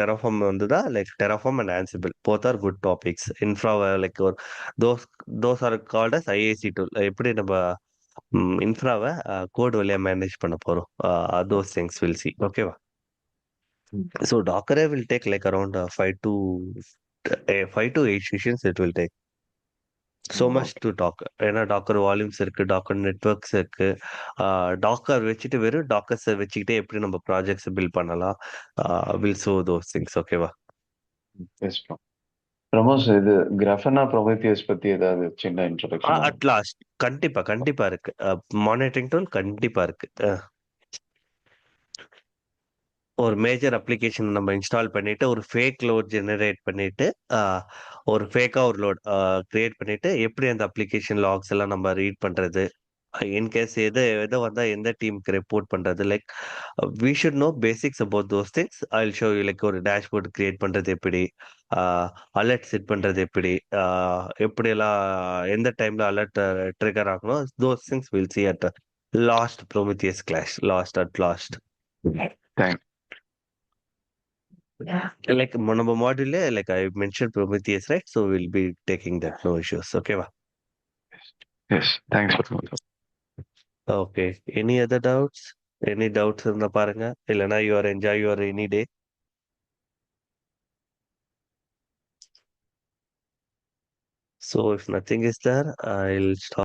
Terraform வந்து தான் like Terraform and Ansible both are good topics. Infra like ஒரு those are called as IAC tool. எப்படி நம்ம இன்ஃப்ராவை கோட் வழியா மேனேஜ் பண்ண போறோம், தோஸ் திங்ஸ் வில் சி, ஓகேவா? So Docker will take like around 5 to 8 sessions it will take. So much to talk. ஏன்னா டாக்கர் வால்யூம்ஸ் இருக்கு, டாக்கர் நெட்வொர்க்ஸ் இருக்கு, டாக்கர் வச்சுட்டு வெறும் டாக்கர்ஸ் வச்சுக்கிட்டே எப்படி நம்ம ப்ராஜெக்ட்ஸ் பில்ட் பண்ணலாம், வில் சோ தோஸ் திங்ஸ், ஓகேவா? எஸ் பிரமோஸ், இது கிராஃபனா ப்ரொமேத்தியஸ் பத்தி ஏதாவது சின்ன இன்ட்ரோடக்ஷன்? அட் லாஸ்ட் கண்டிப்பா இருக்கு. மானிட்டரிங் டூல் கண்டிப்பா இருக்கு. ஒரு மேஜர் அப்ளிகேஷன் நம்ம இன்ஸ்டால் பண்ணிட்டு ஒரு ஃபேக் லோட் ஜெனரேட் பண்ணிட்டு ஒரு ஃபேக்கா ஒரு லோட் கிரியேட் பண்ணிட்டு எப்படி அந்த அப்ளிகேஷன் லாக்ஸ் எல்லாம் நம்ம ரீட் பண்றது, இன்கேஸ் எது எது வந்தா எந்த டீமுக்கு ரிப்போர்ட் பண்றது like we should know basics about those things. I will show you like ஒரு டேஷ்போர்ட் கிரியேட் பண்றது எப்படி, அலர்ட் செட் பண்றது எப்படி, எப்படியெல்லாம் எந்த டைம்ல அலர்ட் ட்ரிகர் ஆகணும், those things will see at last Prometheus class, last. Thank like நம்ம மாடியூல்ல like I mention Prometheus right, so will be taking that, no issues. ஓகேவா? Yes thanks for okay. Any other doubts? Any doubts இருந்தா பாருங்க, இல்லைன்னா you are enjoy your any day. So if nothing is there, I'll stop.